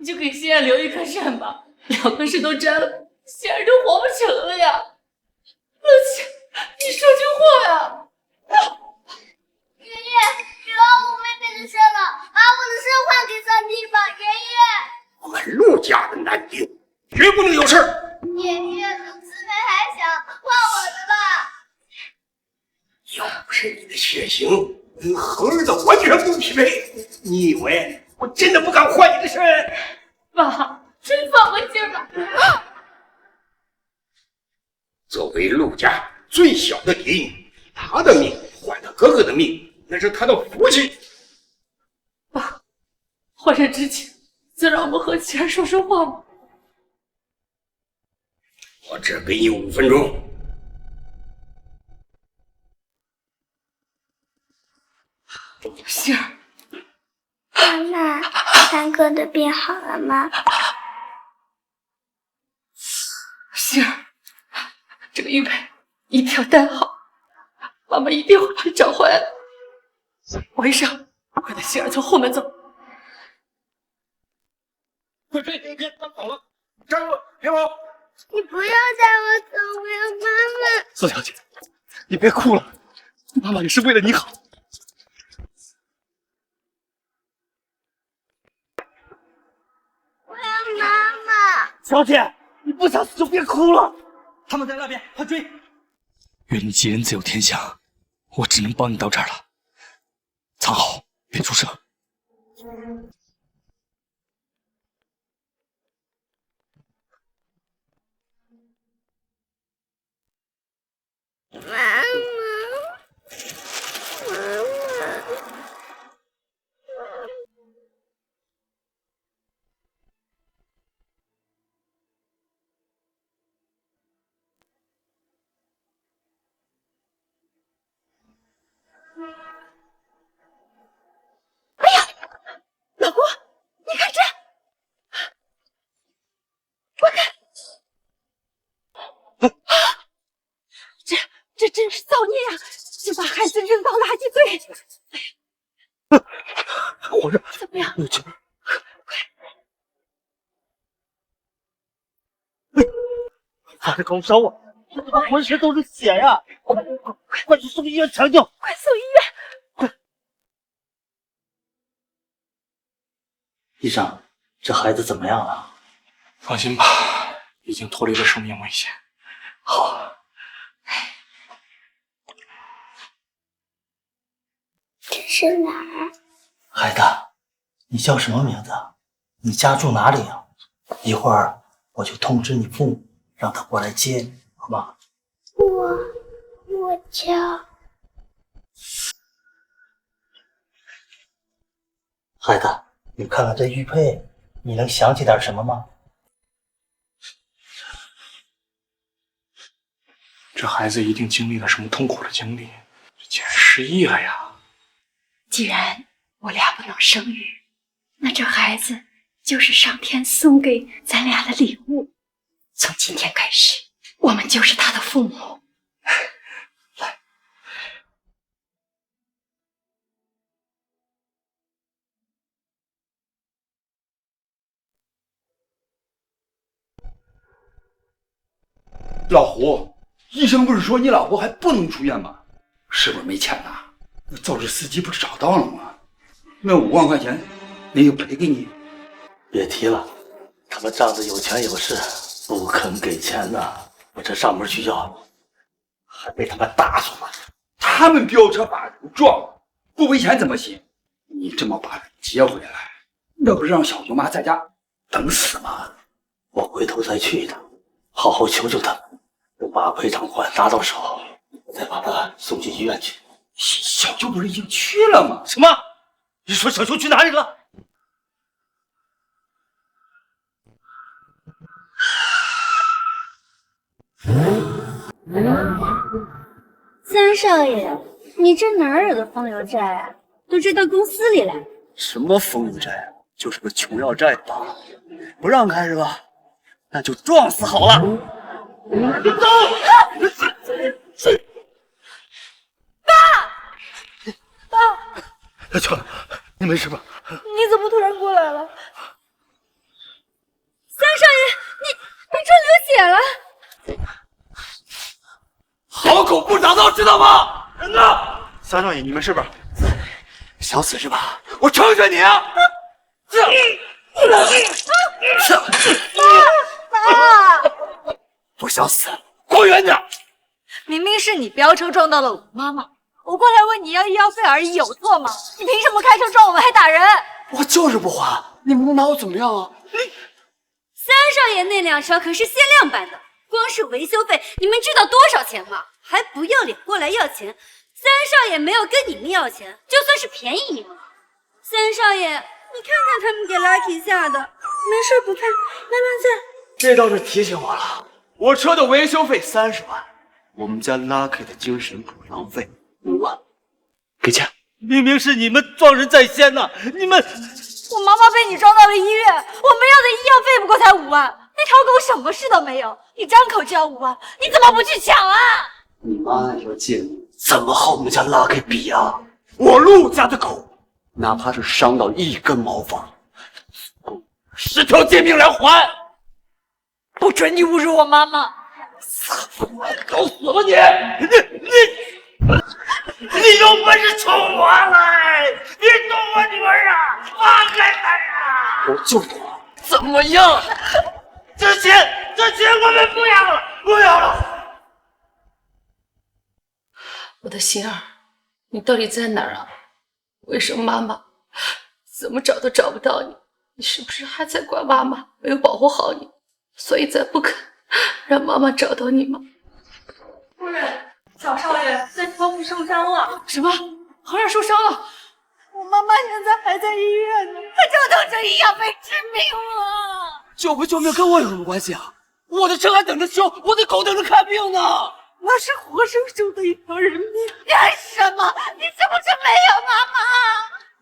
你就给心儿留一颗肾吧，2颗肾都摘了，心儿都活不成了呀！乐琪，你说句话呀！爷爷，只要我妹妹的肾了，把我的肾换给三弟吧，爷爷。我们陆家的男丁绝不能有事儿。爷爷，四妹还小，换我的吧。要不是你的血型跟恒儿的完全不匹配，你以为我真的不敢换你的肾？爸，真放过心儿吧！作为陆家最小的嫡女，他的命换他哥哥的命，那是他的福气。爸，换肾之前，再让我们和琪儿说说话吧。我只给你5分钟。心儿，妈妈，三哥的病好了吗？心儿，这个玉佩一定要戴好，妈妈一定会把你找回来的。王医生，快带心儿从后门走。快追！别跑了！站住！别跑！你不要带我走，我要妈妈。苏小姐，你别哭了，妈妈也是为了你好。我要妈妈。小姐，你不想死就别哭了。他们在那边，快追！愿你吉人自有天相，我只能帮你到这儿了。藏好，别出声。妈妈，妈妈。哎呀，老公，你看这，快看！这真是造孽呀！就把孩子扔到垃圾堆。活着，怎么样？有劲儿！发着高烧啊，浑身都是血呀！快去送医院抢救！快送医院！医生，这孩子怎么样了？放心吧，已经脱离了生命危险。好。这是哪儿？孩子，你叫什么名字？你家住哪里啊？一会儿我就通知你父母，让他过来接你，好吗？我叫……孩子，你看看这玉佩，你能想起点什么吗？这孩子一定经历了什么痛苦的经历，这竟然失忆了呀！既然我俩不能生育，那这孩子就是上天送给咱俩的礼物。从今天开始，我们就是他的父母。来，老胡，医生不是说你老婆还不能出院吗？是不是没钱呐？那肇事司机不是找到了吗？那5万块钱，那就赔给你。别提了，他们仗着有权有势，不肯给钱呐。我这上门去要，还被他们打住了。他们飙车把人撞，不赔钱怎么行？你这么把人接回来，那不是让小舅妈在家等死吗？我回头再去一趟，好好求求他们，等把赔偿款拿到手，再把他送进医院去。小舅不是已经去了吗？什么？你说小舅去哪里了？三少爷，你这哪儿惹的风流债啊？都追到公司里来。什么风流债啊？就是个穷要债罢了。不让开是吧？那就撞死好了。别走！爸，小秋，你没事吧？你怎么突然过来了？狗不长刀，知道吗？人呢？三少爷，你们是不是想死是吧？我成全你啊！不想死，滚远点！明明是你飙车撞到了我妈妈，我过来问你要医药费而已，有错吗？你凭什么开车撞我们还打人？我就是不还，你们能拿我怎么样啊？三少爷那辆车可是限量版的，光是维修费，你们知道多少钱吗？还不要脸过来要钱！三少爷没有跟你们要钱，就算是便宜你们了。三少爷，你看看他们给 Lucky 下的，没事不怕，慢慢再。这倒是提醒我了，我车的维修费30万，我们家 Lucky 的精神补偿费5万，给钱。明明是你们撞人在先呐！你们，我妈妈被你撞到了医院，我们要的医药费不过才5万，那条狗什么事都没有，你张口就要5万，你怎么不去抢啊？你妈那条贱狗怎么和我们家 Lucky 比啊？我陆家的狗，哪怕是伤到1根毛发，10条贱命来还！不准你侮辱我妈妈！找死吧你有本事冲我来！你动我女儿啊！放开她呀！我就懂，怎么样？这钱我们不要了，不要了！我的心儿，你到底在哪儿啊？为什么妈妈怎么找都找不到你？你是不是还在怪妈妈没有保护好你，所以才不肯让妈妈找到你吗？夫人，小少爷在窗户受伤了。什么？何儿受伤了？我妈妈现在还在医院呢，她就等着医药费致命了。救不救命跟我有什么关系啊？我的车还等着修，我的狗等着看病呢。那是活生生的一条人命。干什么？你是不是没有妈妈？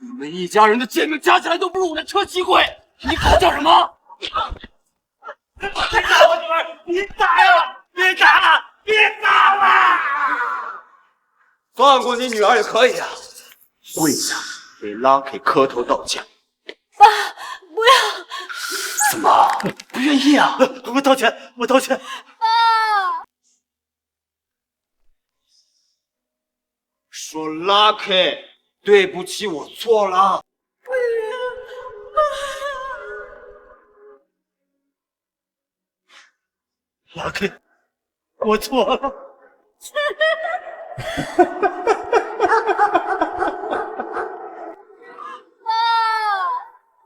你们一家人的贱命加起来都不如我的车奇贵。你狗叫什么？你打我女儿！你打呀！别打！别打了！放过你女儿也可以啊。跪下给 Lucky 磕头道歉。爸，不要！怎么不愿意啊？我道歉，我道歉。爸，说 Lucky， 对不起，我错了。Lucky， 我错了。不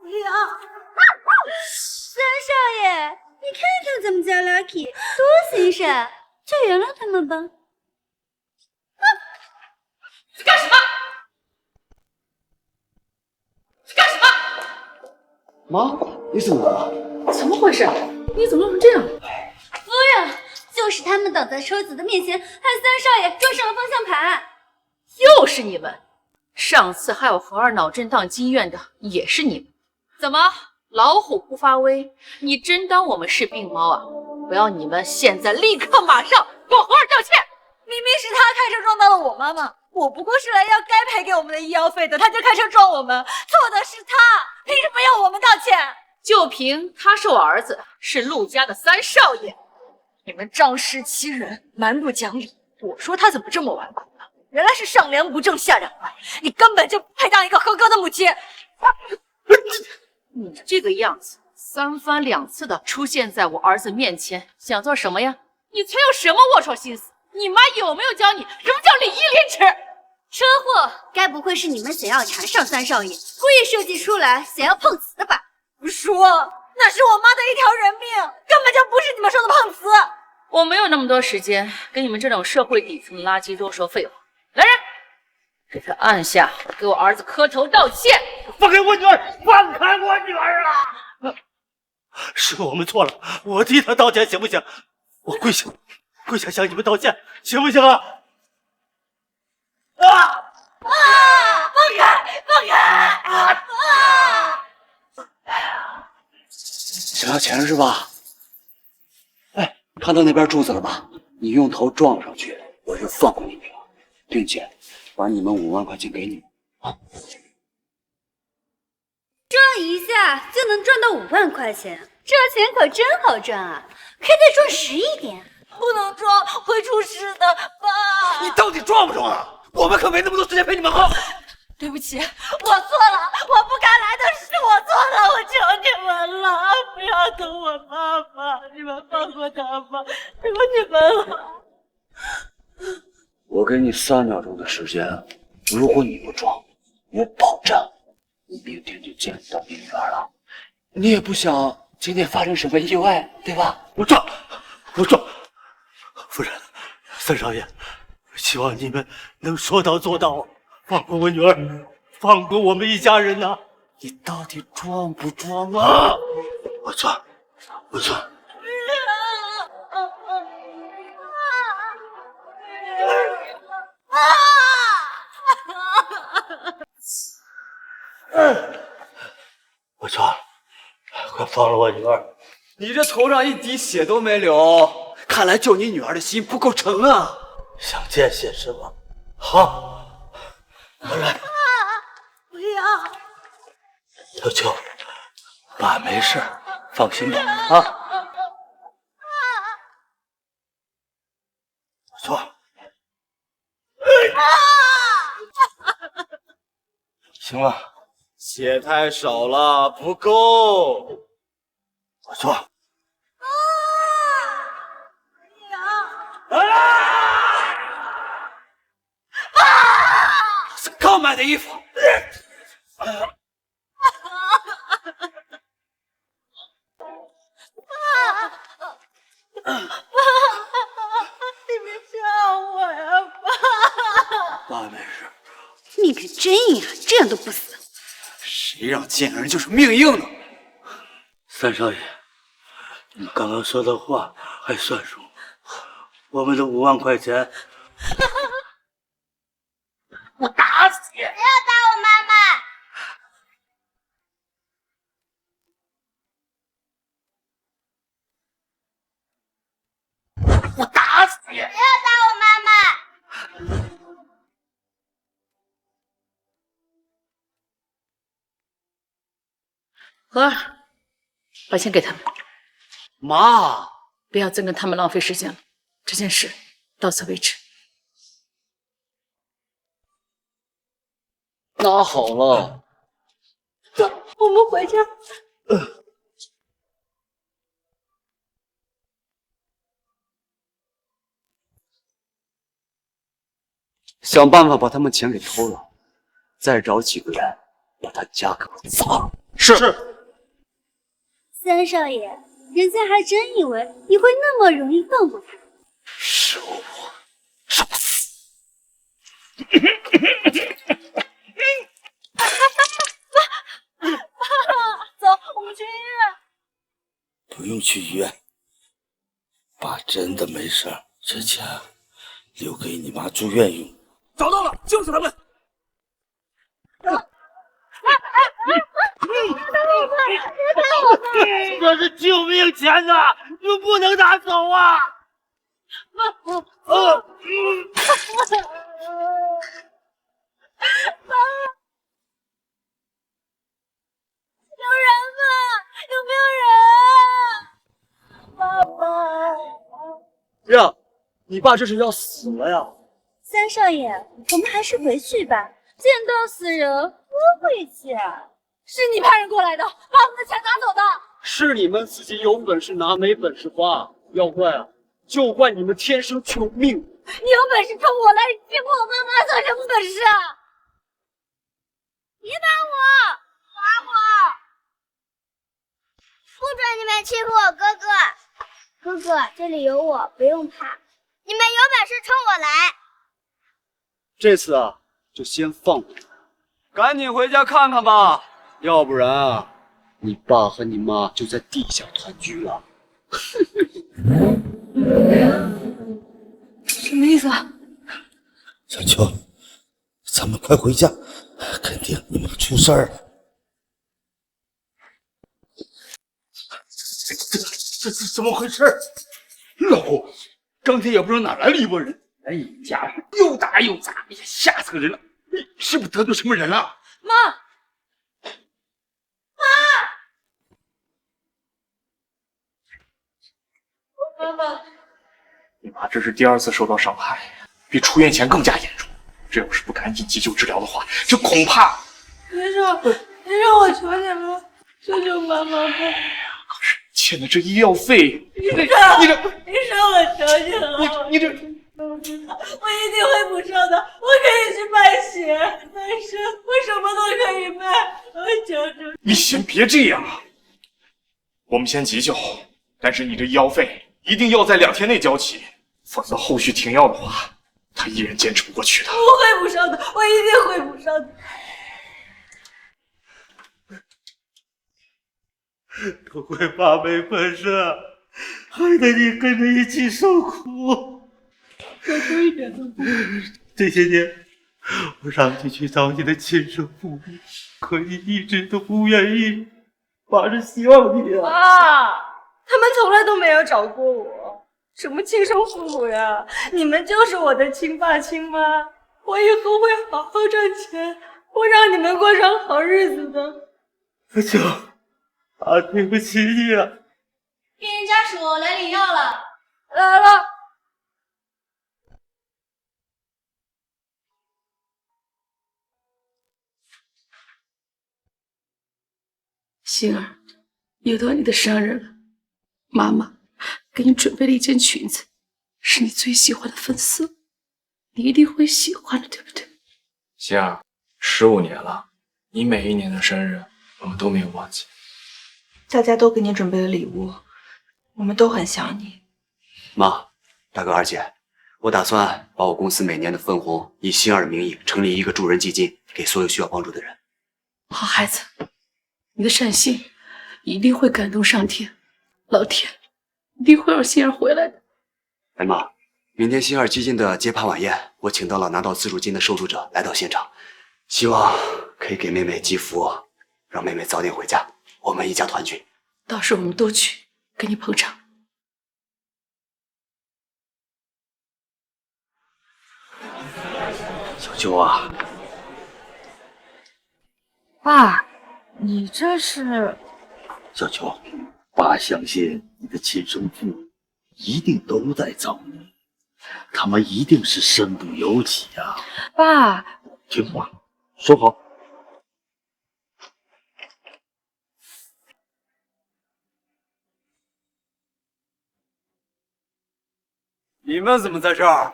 要！三少爷，你看看咱们家 Lucky 多心善，就原谅他们吧。你干什么？你干什么？妈，你怎么了？怎么回事？你怎么弄成这样？夫人，就是他们挡在车子的面前，害三少爷撞上了方向盘。又是你们！上次害我何二脑震荡进医院的也是你们。怎么，老虎不发威？你真当我们是病猫啊？我要你们现在立刻马上给我何二道歉！明明是他开车撞到了我妈妈，我不过是来要该赔给我们的医药费的，他就开车撞我们，错的是他，凭什么要我们道歉？就凭他是我儿子，是陆家的三少爷。你们仗势欺人，蛮不讲理。我说他怎么这么顽固呢？原来是上梁不正下梁歪，你根本就不配当一个合格的母亲。你这个样子，3番2次的出现在我儿子面前，想做什么呀？你存有什么龌龊心思？你妈有没有教你什么叫礼义廉耻？车祸该不会是你们想要缠上三少爷，故意设计出来想要碰瓷的吧？不说，那是我妈的一条人命，根本就不是你们说的碰瓷。我没有那么多时间跟你们这种社会底层的垃圾多说废话。来人，给他按下，给我儿子磕头道歉。放开我女儿！放开我女儿啊！是我们错了，我替她道歉行不行？我跪下向你们道歉，行不行啊？放开！放开！想要钱是吧？哎，看到那边柱子了吧？你用头撞上去，我就放过你们了，并且把你们5万块钱给你们啊！撞一下就能赚到5万块钱，这钱可真好赚啊！可以再赚11点。不能撞，会出事的，爸。你到底装不装啊？我们可没那么多时间陪你们喝。对不起，我错了，我不该来的是我错了，我求你们了，不要动我妈妈，你们放过她吧，求你们了。我给你3秒钟的时间，如果你不装，我保证你明天就见不到你女儿了。你也不想今天发生什么意外，对吧？我装，夫人，三少爷，希望你们能说到做到，放过我女儿，放过我们一家人呐！你到底装不装啊？我装。我装，快放了我女儿！你这头上一滴血都没流，看来救你女儿的心不够诚啊！想见血是吗？好，我来。不要！小秋，爸没事，放心吧啊！错。行了，血太少了，不够。我错。刚买的衣服。你别吓我呀，爸！爸没事。命可真硬啊，这样都不死。谁让贱人就是命硬呢？三少爷，你刚刚说的话还算数。我们的5万块钱，我打死你！不要打我妈妈！我打死你！不要打我妈妈！荷儿，把钱给他们。妈，不要再跟他们浪费时间了，这件事到此为止。那好了，走，我们回家。想办法把他们钱给偷了，再找几个人把他家给我砸了。是。三少爷，人家还真以为你会那么容易放过他。是我找死！走，我们去医院。不用去医院，爸真的没事，这钱留给你妈住院用。找到了，就是他们。这是救命钱呐，你们不能拿走啊！有人吗？有没有人？妈妈。呀，你爸这是要死了呀！三少爷，我们还是回去吧。见到死人多晦气啊！是你派人过来的，把我们的钱拿走的。是你们自己有本事拿，没本事花。要怪啊，就怪你们天生穷命。你有本事冲我来，欺负我妈妈算什么本事啊？别打我！打我！不准你们欺负我哥哥！哥哥，这里有我，不用怕。你们有本事冲我来！这次啊，就先放过他，赶紧回家看看吧，要不然啊，你爸和你妈就在地下团聚了。什么意思啊？小秋，咱们快回家，肯定你们出事儿了。这是怎么回事？老胡，刚才也不知道哪来了一拨人，来你家上又打又砸，哎呀，吓死个人了！你是不是得罪什么人了？妈，你妈这是第2次受到伤害，比出院前更加严重。这要是不赶紧急救治疗的话，这恐怕……医生，我求你了，救救妈妈吧！可是欠的这医药费，医生，我求你了，你这，我一定会补上的。我可以去卖血、卖肾，我什么都可以卖。我求求你先别这样，我们先急救，但是你这医药费一定要在2天内交齐，否则后续停药的话，他依然坚持不过去的。我会补上的，我一定会补上的。都怪爸没本事，害得你跟着一起受苦。小秋一点都不。这些年，我让你去找你的亲生父母，可你一直都不愿意。爸是希望你啊。爸，他们从来都没有找过我，什么亲生父母呀？你们就是我的亲爸亲妈。我以后会好好赚钱，会让你们过上好日子的。小秋。对不起你啊！病人家属来领药了，来了。星儿，又到你的生日了，妈妈给你准备了一件裙子，是你最喜欢的粉色，你一定会喜欢的，对不对？星儿，15年了，你每一年的生日我们都没有忘记。大家都给你准备了礼物，我们都很想你。妈，大哥二姐，我打算把我公司每年的分红以星儿的名义成立一个助人基金，给所有需要帮助的人。好孩子，你的善心一定会感动上天，老天一定会让星儿回来的。哎妈，明天星儿基金的揭牌晚宴，我请到了拿到资助金的受助者来到现场，希望可以给妹妹祈福，让妹妹早点回家，我们一家团聚。到时候我们都去给你捧场。小秋啊，爸，你这是？小秋，爸相信你的亲生父母一定都在找你，他们一定是身不由己啊！爸，听话，说好。你们怎么在这儿？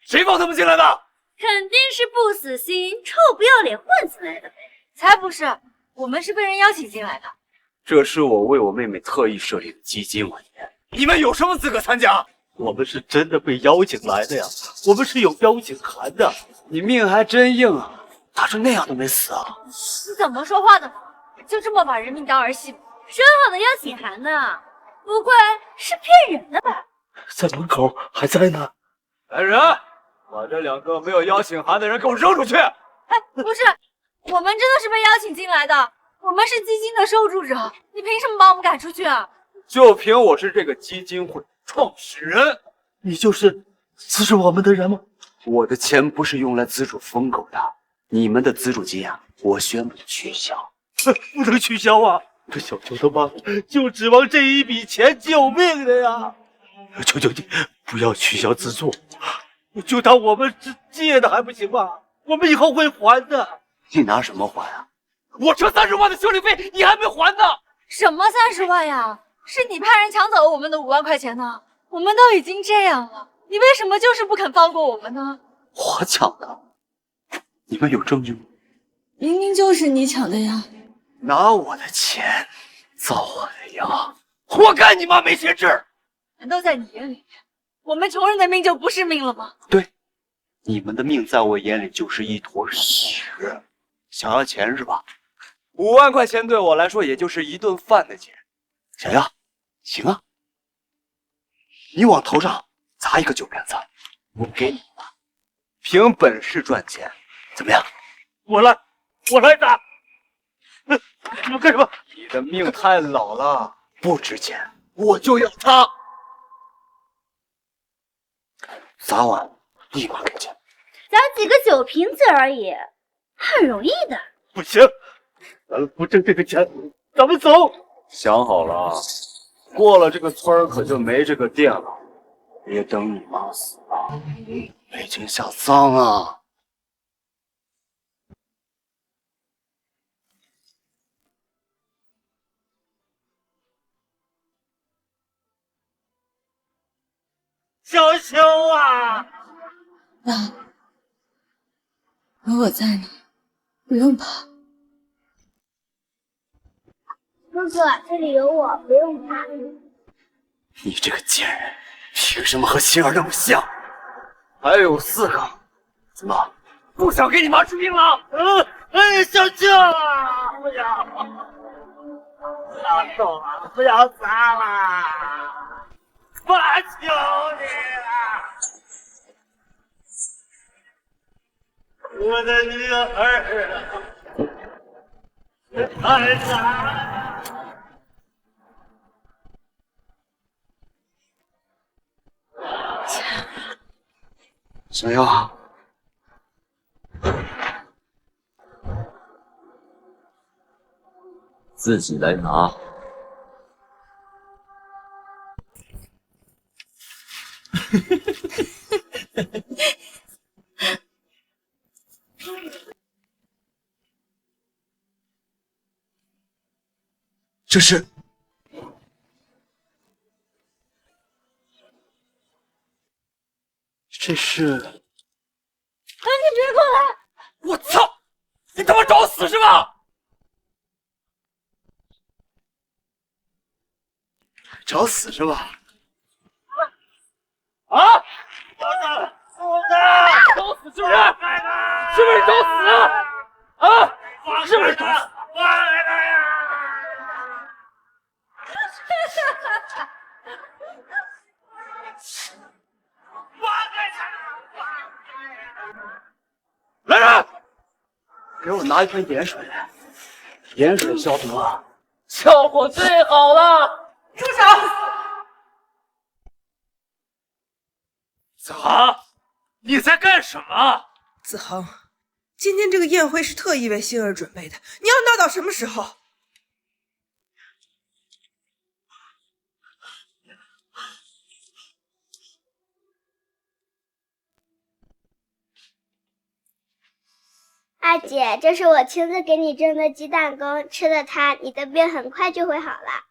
谁放他们进来的？肯定是不死心、臭不要脸混进来的呗。才不是，我们是被人邀请进来的。这是我为我妹妹特意设立的基金晚宴，你们有什么资格参加？我们是真的被邀请来的呀，我们是有邀请函的。你命还真硬啊，打成那样都没死啊！你怎么说话的？就这么把人命当儿戏吗？说好的邀请函呢？不会是骗人的吧？在门口还在呢。来人，把这2个没有邀请函的人给我扔出去！哎，不是，我们真的是被邀请进来的，我们是基金的受助者，你凭什么把我们赶出去啊？就凭我是这个基金会创始人，你就是资助我们的人吗？我的钱不是用来资助疯狗的，你们的资助金啊，我宣布取消。不能取消啊！这小秋他妈就指望这一笔钱救命的呀！求求你不要取消资助，就当我们是借的还不行吗？我们以后会还的。你拿什么还啊？我这30万的修理费你还没还呢！什么30万呀？是你派人抢走了我们的5万块钱呢！我们都已经这样了，你为什么就是不肯放过我们呢？我抢的，你们有证据吗？明明就是你抢的呀！拿我的钱造我的谣，活该你妈没节制！难道在你眼里，我们穷人的命就不是命了吗？对，你们的命在我眼里就是一坨屎。想要钱是吧？5万块钱对我来说也就是一顿饭的钱。想要？行啊，你往头上砸一个酒瓶子，我给你吧。凭本事赚钱，怎么样？我来打！你们干什么？你的命太老了，不值钱，我就要它。砸完立马给钱。砸几个酒瓶子而已，很容易的。不行，咱们不挣这个钱，咱们走。想好了啊，过了这个村儿可就没这个店了。别等你妈死了，没钱下葬啊！小秋啊！妈，有我在呢，不用怕。哥哥，这里有我，不用怕。你这个贱人，凭什么和星儿那么像？还有4个，怎么不想给你妈治病了？哎，小秋啊，不要，不要动了，不要砸了，爸求你了，我的女儿啊，太傻了。想要？自己来拿。这是你别过来！我操！你他妈找死是吧？找死是吧？啊！父子，找死是不是？是不是找死啊？啊！是不是找死？放开他呀！来人，给我拿一盆盐水来，盐水消毒啊，效果最好了。住手！子航，你在干什么？子恒，今天这个宴会是特意为星儿准备的，你要闹到什么时候？二姐，这是我亲自给你蒸的鸡蛋羹，吃了它，你的病很快就会好了。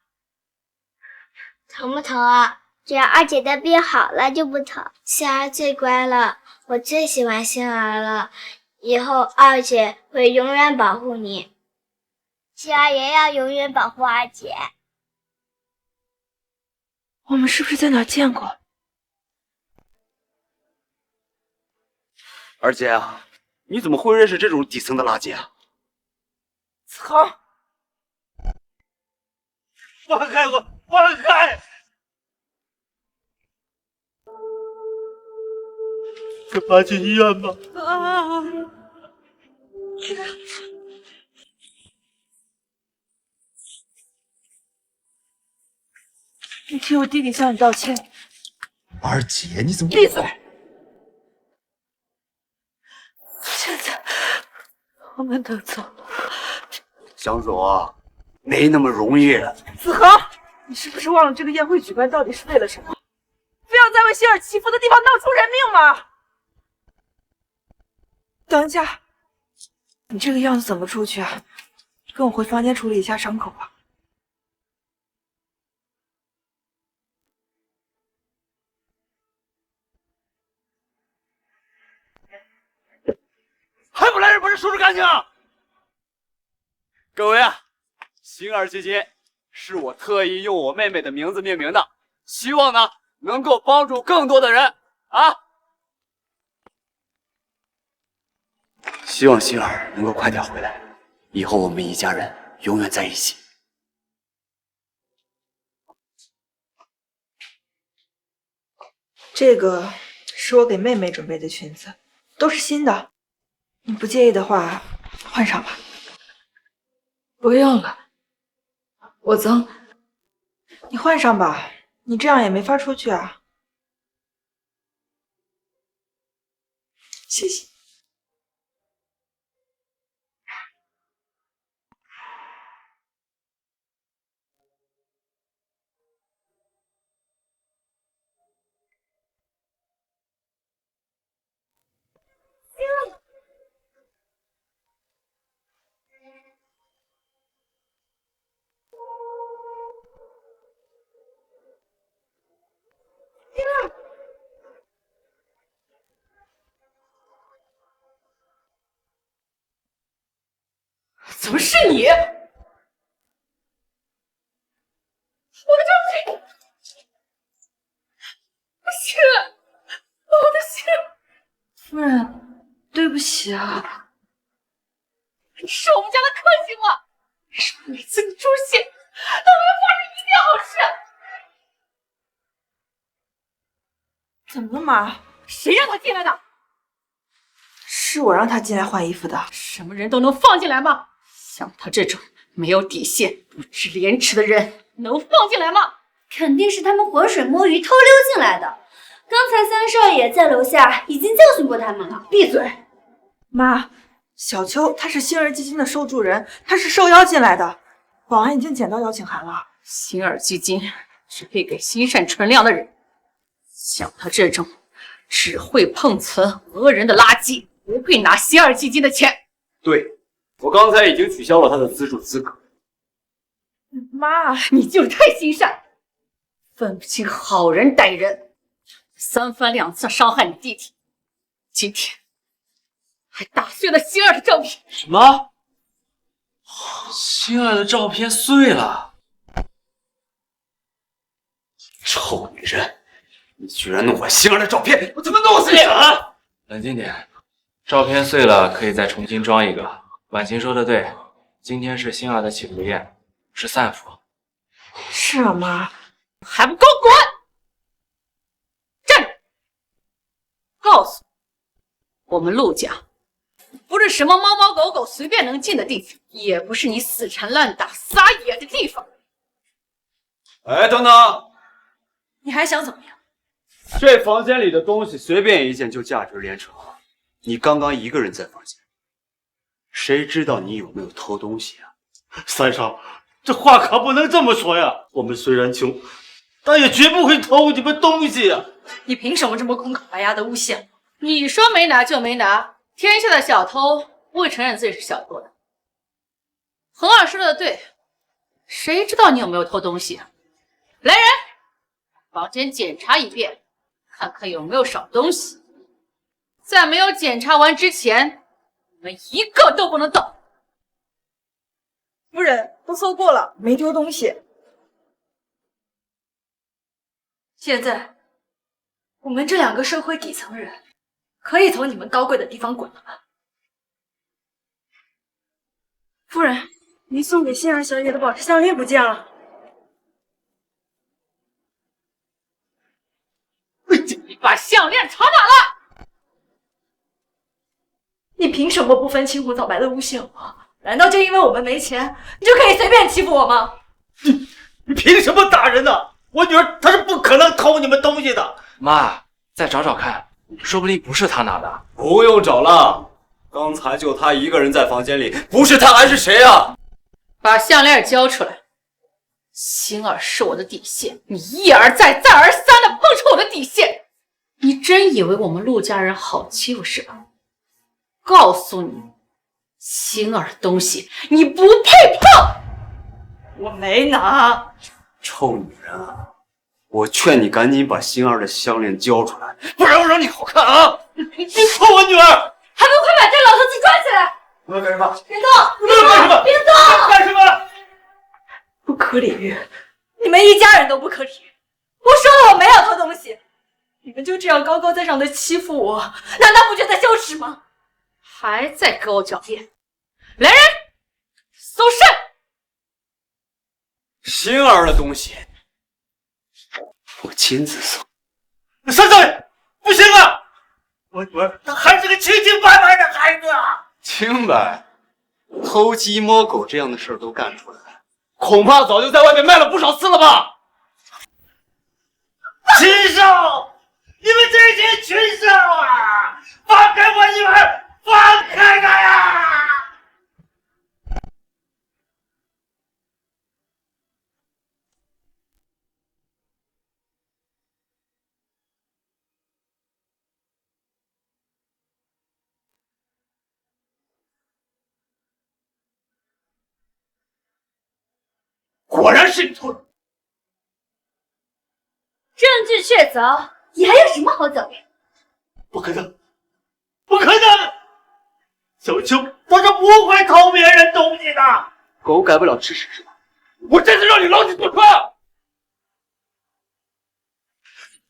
疼不疼啊？只要二姐的病好了就不疼。星儿最乖了，我最喜欢星儿了，以后二姐会永远保护你，星儿也要永远保护二姐。我们是不是在哪儿见过？二姐啊，你怎么会认识这种底层的垃圾啊？子恒，放开我！放开！跟爸去医院吧。啊！你替我弟弟向你道歉。二姐，你怎么闭嘴！现在我们都走了。江总，没那么容易。子恒，你是不是忘了这个宴会举办到底是为了什么？非要在为希尔祈福的地方闹出人命吗？等一下，你这个样子怎么出去啊？跟我回房间处理一下伤口吧。还不来人把这收拾干净啊！各位啊，星儿基金是我特意用我妹妹的名字命名的，希望呢能够帮助更多的人啊！希望星儿能够快点回来，以后我们一家人永远在一起。这个是我给妹妹准备的裙子，都是新的。你不介意的话，换上吧。不用了，我脏。你换上吧，你这样也没法出去啊。谢谢。怎么是你？我的照片，是我的心。夫人，对不起啊。你是我们家的克星吗？是不是每次你出现，都会发生一件好事？怎么了，妈？谁让他进来的？是我让他进来换衣服的。什么人都能放进来吗？像他这种没有底线、不知廉耻的人，能放进来吗？肯定是他们浑水摸鱼偷溜进来的。刚才三少爷在楼下已经教训过他们了。闭嘴！妈，小秋她是星儿基金的受助人，她是受邀进来的。保安已经捡到邀请函了。星儿基金只配给心善纯良的人，像他这种只会碰瓷讹人的垃圾，不配拿星儿基金的钱。对，我刚才已经取消了他的资助资格。妈，你就是太心善，分不清好人歹人，三番两次伤害你弟弟，今天还打碎了星儿的照片。什么？星儿的照片碎了？臭女人，你居然弄坏星儿的照片，我他妈弄死你啊！冷静点，照片碎了可以再重新装一个。婉晴说的对，今天是星儿的祈福宴，是散服。是啊，妈。还不给我滚！站住！告诉我们陆家不是什么猫猫狗狗随便能进的地方，也不是你死缠烂打撒野的地方。哎，等等，你还想怎么样？这房间里的东西随便一件就价值连城。你刚刚一个人在房间，谁知道你有没有偷东西啊？三少，这话可不能这么说呀！我们虽然穷，但也绝不会偷你们东西呀！你凭什么这么空口白牙的诬陷？你说没拿就没拿，天下的小偷不会承认自己是小偷的。恒儿说的对，谁知道你有没有偷东西？来人，房间检查一遍，看看有没有少东西。在没有检查完之前，你们一个都不能动。夫人，都搜过了，没丢东西。现在，我们这两个社会底层人，可以从你们高贵的地方滚了吧？夫人，您送给心儿小姐的宝石项链不见了。你把项链藏哪了？你凭什么不分青红皂白的诬陷我？难道就因为我们没钱，你就可以随便欺负我吗？你凭什么打人呢？我女儿她是不可能偷你们东西的。妈，再找找看，说不定不是她拿的。不用找了，刚才就她一个人在房间里，不是她还是谁啊？把项链交出来！星儿是我的底线，你一而再再而三的碰触我的底线，你真以为我们陆家人好欺负是吧？告诉你，星儿的东西你不配碰！我没拿。臭女人啊！我劝你赶紧把星儿的项链交出来，不然我让你好看啊！你碰我女儿，还不快把这老头子抓起来！你们干什么？别动！你们干什么？别动！干什么？不可理喻！你们一家人都不可理喻！我说了我没有偷东西，你们就这样高高在上的欺负我，难道不觉得羞耻吗？还在给我狡辩！来人，搜身！星儿的东西我亲自搜。三少爷，不行啊！我女儿她还是个清清白白的孩子啊！清白，偷鸡摸狗这样的事儿都干出来，恐怕早就在外面卖了不少次了吧？禽兽！你们这些禽兽啊！放开我女儿！放开她呀！果然是你偷的！证据确凿，你还有什么好狡辩？不可能，不可能！小秋她是不会偷别人东西的。狗改不了吃屎是吧？我这次让你牢底坐穿！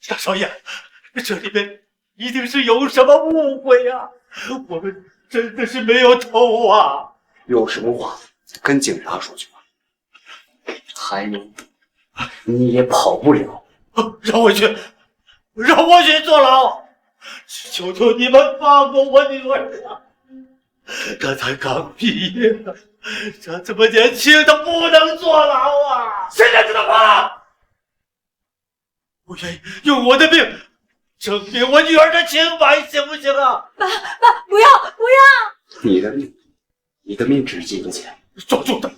大少爷，这里面一定是有什么误会啊！我们真的是没有偷啊！有什么话跟警察说去吧。还有，你也跑不了。让我去坐牢！求求你们放过我女儿啊！她才刚毕业，她这么年轻，她不能坐牢啊！现在知道吗？我愿意用我的命证明我女儿的清白，行不行啊？爸，不要！你的命值几个钱？壮柱子，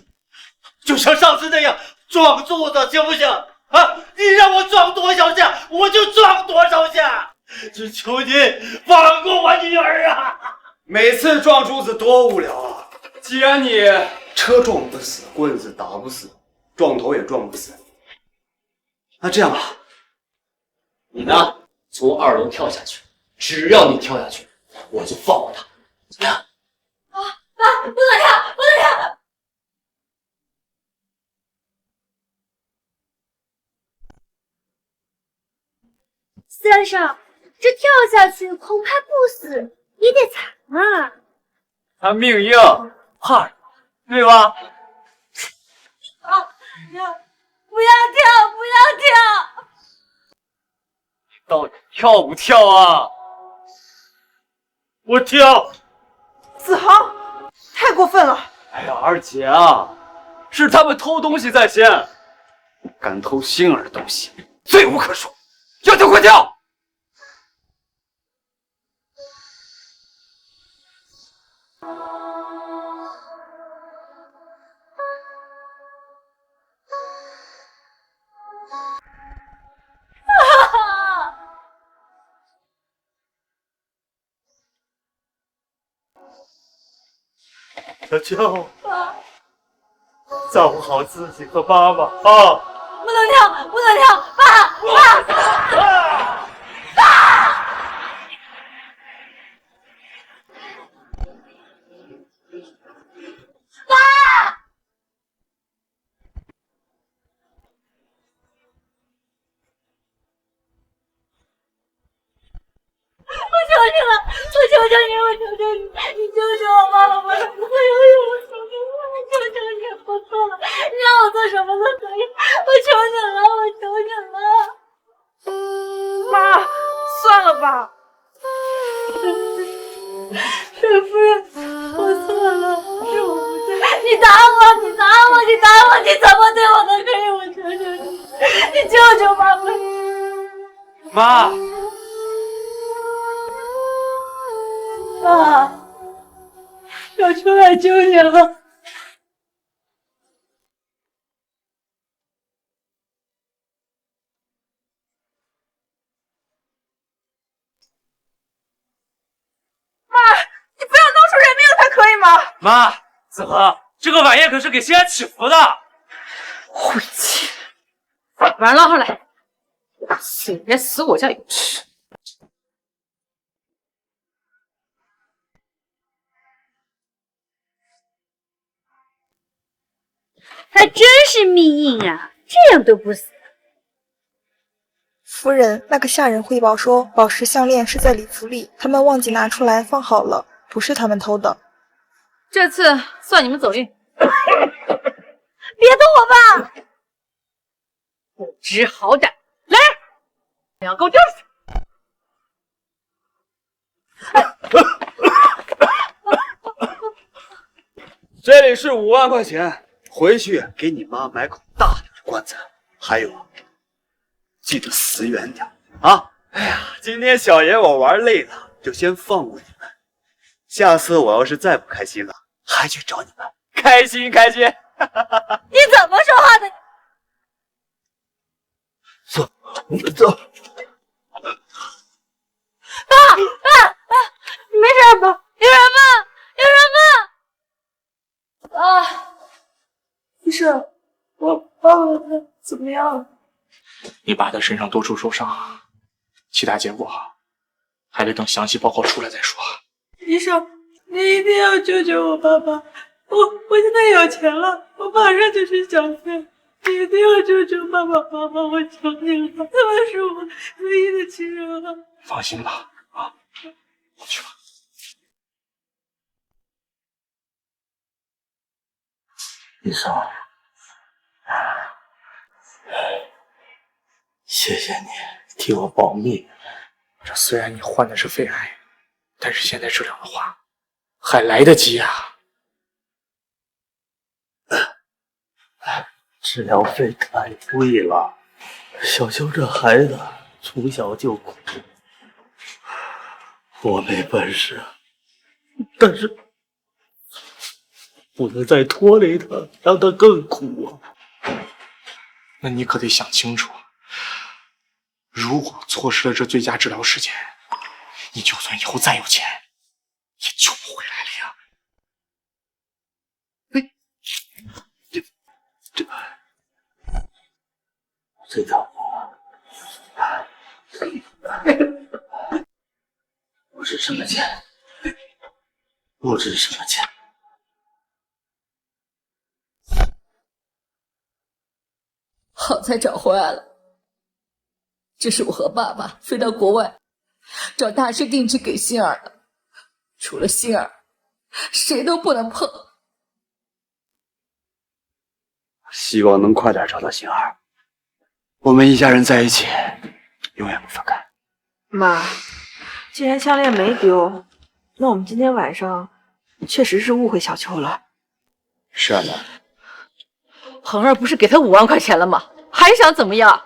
就像上次那样撞柱子，行不行？啊！你让我撞多少下，我就撞多少下！只求你放过我女儿啊！每次撞柱子多无聊啊！既然你车撞不死，棍子打不死，撞头也撞不死，那这样吧，你呢，从2楼跳下去，只要你跳下去，我就放过他，怎么样？爸，不能跳！三少，这跳下去恐怕不死也得惨啊！他命硬，怕什么？对吧？不要跳！到底跳不跳啊？我跳！子航，太过分了！哎呀，二姐啊，是他们偷东西在先，敢偷星儿的东西，罪无可恕，要跳快跳！小秋，照顾好自己和妈妈啊！不能跳！爸！我求求你，你救救我妈妈！我求求你，我错了，你让我做什么都可以，我求你了！妈，算了吧。沈夫人，我错了，是我不对。你打我！你怎么对我都可以，我求求你，你救救妈妈！妈。爸，我出来救你了。妈，你不要闹出人命才可以吗？妈，子恒，这个晚宴可是给西安祈福的。晦气！把人拉上来，虽然死我家有吃。还真是命硬啊，这样都不死。夫人，那个下人汇报说，宝石项链是在礼服里，他们忘记拿出来放好了，不是他们偷的。这次算你们走运。别动我吧！不知好歹，来，你要给我交出去！这里是5万块钱，回去给你妈买口大点的棺材。还有，记得死远点啊！哎呀，今天小爷我玩累了，就先放过你们。下次我要是再不开心了，还去找你们。开心开心！你怎么说话的？走！爸，你没事吧？有人吗？啊！医生，我爸爸他怎么样了？你爸的身上多处受伤，其他结果还得等详细报告出来再说。医生，你一定要救救我爸爸！我现在有钱了，我马上就去缴费。你一定要救救爸爸妈妈，我求你了，他们是我唯一的亲人啊！放心吧，啊，我去吧。医生，谢谢你替我保命。这虽然你患的是肺癌，但是现在治疗的话，还来得及啊。治疗费太贵了，小秋这孩子从小就苦，我没本事，但是不能再拖累他，让他更苦啊。那你可得想清楚，如果错失了这最佳治疗时间，你就算以后再有钱，也救不回来了呀。这个不值什么钱，不值什么钱。好在找回来了。这是我和爸爸飞到国外找大师定制给欣儿的，除了欣儿，谁都不能碰。希望能快点找到欣儿，我们一家人在一起，永远不分开。妈，既然项链没丢，那我们今天晚上确实是误会小秋了。是啊，妈。恒儿不是给他5万块钱了吗？还想怎么样？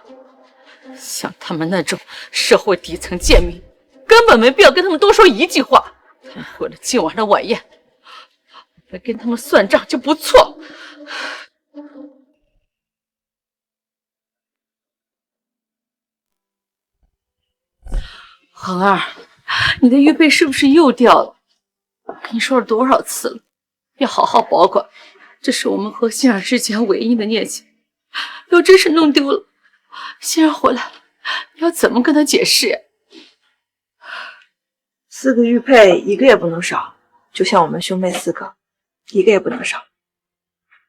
像他们那种社会底层贱民，根本没必要跟他们多说一句话。他们为了今晚的晚宴，没跟他们算账就不错。恒儿，你的玉佩是不是又掉了？我跟你说了多少次了，要好好保管，这是我们和欣儿之间唯一的念想。要真是弄丢了，欣儿回来，你要怎么跟他解释？4个玉佩1个也不能少，就像我们兄妹4个，1个也不能少。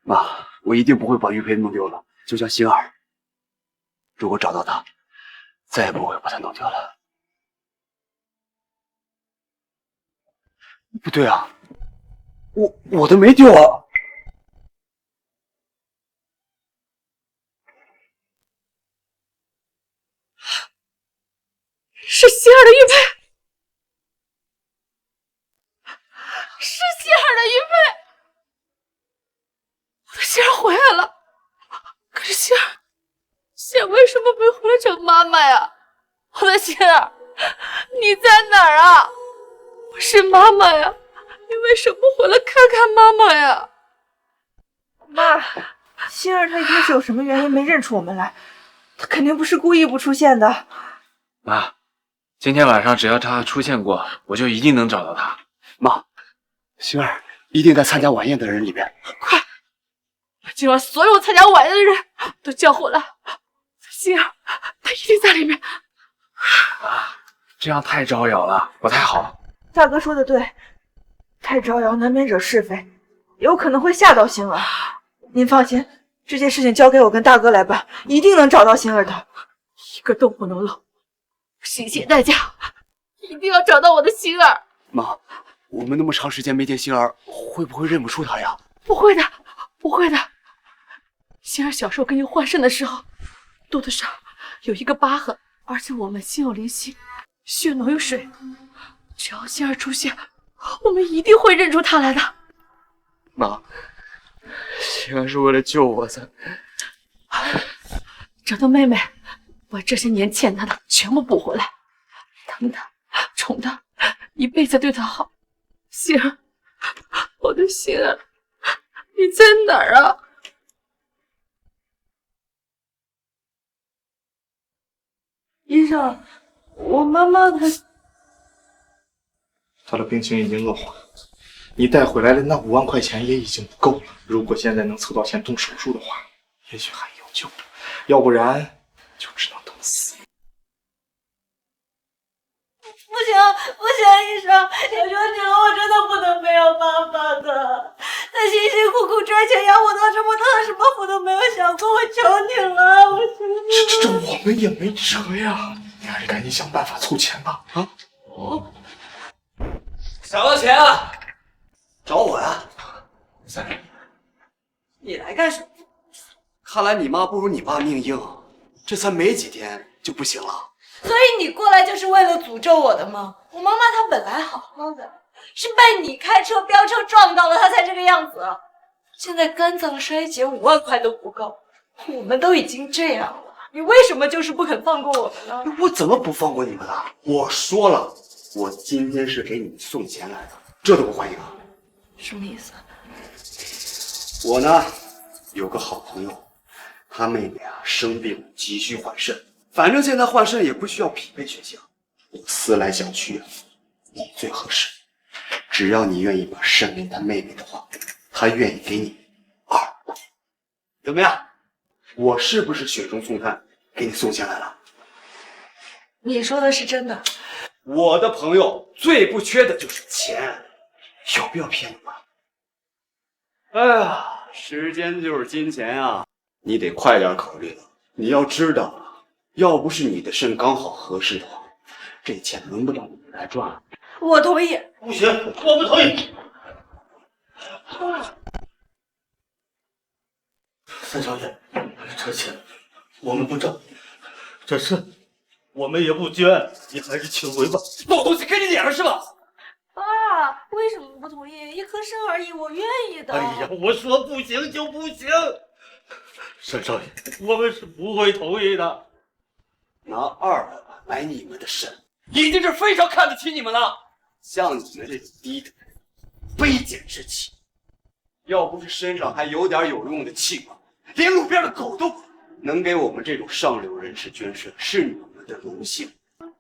妈，我一定不会把玉佩弄丢了，就像欣儿。如果找到她，再也不会把她弄丢了。不对啊，我的没丢啊！是欣儿的玉佩，是欣儿的玉佩，我的欣儿回来了。可是欣儿为什么没回来找妈妈呀？我的欣儿，你在哪儿啊？我是妈妈呀，你为什么不回来看看妈妈呀？妈，欣儿她一定是有什么原因没认出我们来，她肯定不是故意不出现的。妈，今天晚上只要她出现过，我就一定能找到她。妈，欣儿一定在参加晚宴的人里边。快，把今晚所有参加晚宴的人都叫回来。欣儿，她一定在里面。这样太招摇了，不太好。大哥说的对，太招摇难免惹是非，有可能会吓到欣儿。您放心，这件事情交给我跟大哥来办，一定能找到欣儿的，一个都不能漏。心血代价，一定要找到我的欣儿。妈，我们那么长时间没见欣儿，会不会认不出她呀？不会的，不会的。欣儿小时候跟你换肾的时候，肚子上有一个疤痕，而且我们心有灵犀，血浓于水。只要欣儿出现，我们一定会认出她来的。妈，欣儿是为了救我才……找到妹妹，把这些年欠她的全部补回来，疼她，宠她，一辈子对她好。欣儿，我的欣儿，你在哪儿啊？医生，我妈妈她的病情已经恶化了，你带回来的那5万块钱也已经不够了。如果现在能凑到钱动手术的话，也许还有救，要不然就只能等死。不行，医生，求求你了，我真的不能没有妈妈的。她他辛辛苦苦赚钱养我到这么大，什么福都没有享过，我求你了，我求你了。这我们也没辙呀，你还是赶紧想办法凑钱吧。啊！想要钱啊？找我呀？三人，你来干什么？看来你妈不如你爸命硬，这才没几天就不行了。所以你过来就是为了诅咒我的吗？我妈妈她本来好好的，是被你开车飙车撞到了，她才这个样子。现在肝脏衰竭5万块都不够，我们都已经这样了，你为什么就是不肯放过我们呢？我怎么不放过你们了？我说了，我今天是给你们送钱来的，这都不欢迎啊？什么意思？我呢，有个好朋友，他妹妹啊生病了，急需换肾。反正现在换肾也不需要匹配血型，我思来想去啊，你最合适。只要你愿意把肾给他妹妹的话，他愿意给你2万，怎么样？我是不是雪中送炭，给你送钱来了？你说的是真的？我的朋友最不缺的就是钱，有必要骗你吗？哎呀，时间就是金钱啊，你得快点考虑了。你要知道，要不是你的肾刚好合适的话，这钱轮不到你来赚。我同意。不行，我不同意。三少爷，这钱我们不挣，这事我们也不捐，你还是请回吧。弄东西给你脸上是吧？爸，为什么不同意？1颗肾而已，我愿意的。哎呀，我说不行就不行。三少爷，我们是不会同意的。拿200万买你们的肾，已经是非常看得起你们了。像你们这种低等人，卑贱之气，要不是身上还有点有用的器官，连路边的狗都不如。能给我们这种上流人士捐肾，是你们的荣幸，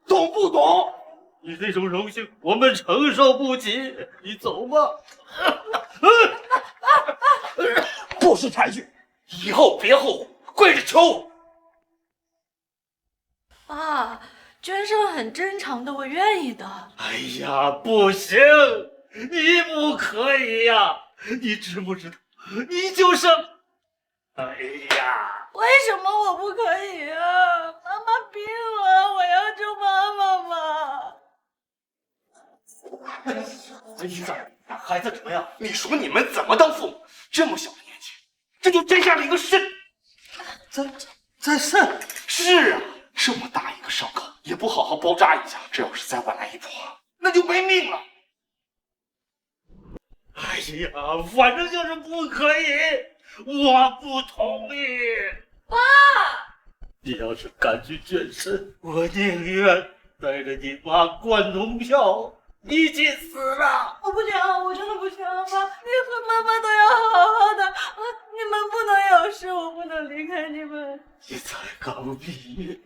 懂不懂？你这种荣幸我们承受不起，你走吧。不识抬举，以后别后悔，跪着求我。爸，捐肾很正常的，我愿意的。哎呀，不行，你不可以呀！你知不知道，你就是……哎呀，为什么我不可以啊？妈妈病了，我要救妈妈嘛。医生，孩子怎么样？你说你们怎么当父母？这么小的年纪，这就摘下了一个肾。再肾？是啊，这么大一个伤口，也不好好包扎一下，这要是再晚来一步，那就没命了。哎呀，反正就是不可以，我不同意。爸，你要是敢去捐肾，我宁愿带着你妈灌脓票一起死了。我不行，我真的不行，爸，你和妈妈都要好好的，你们不能有事，我不能离开你们。你才刚毕业，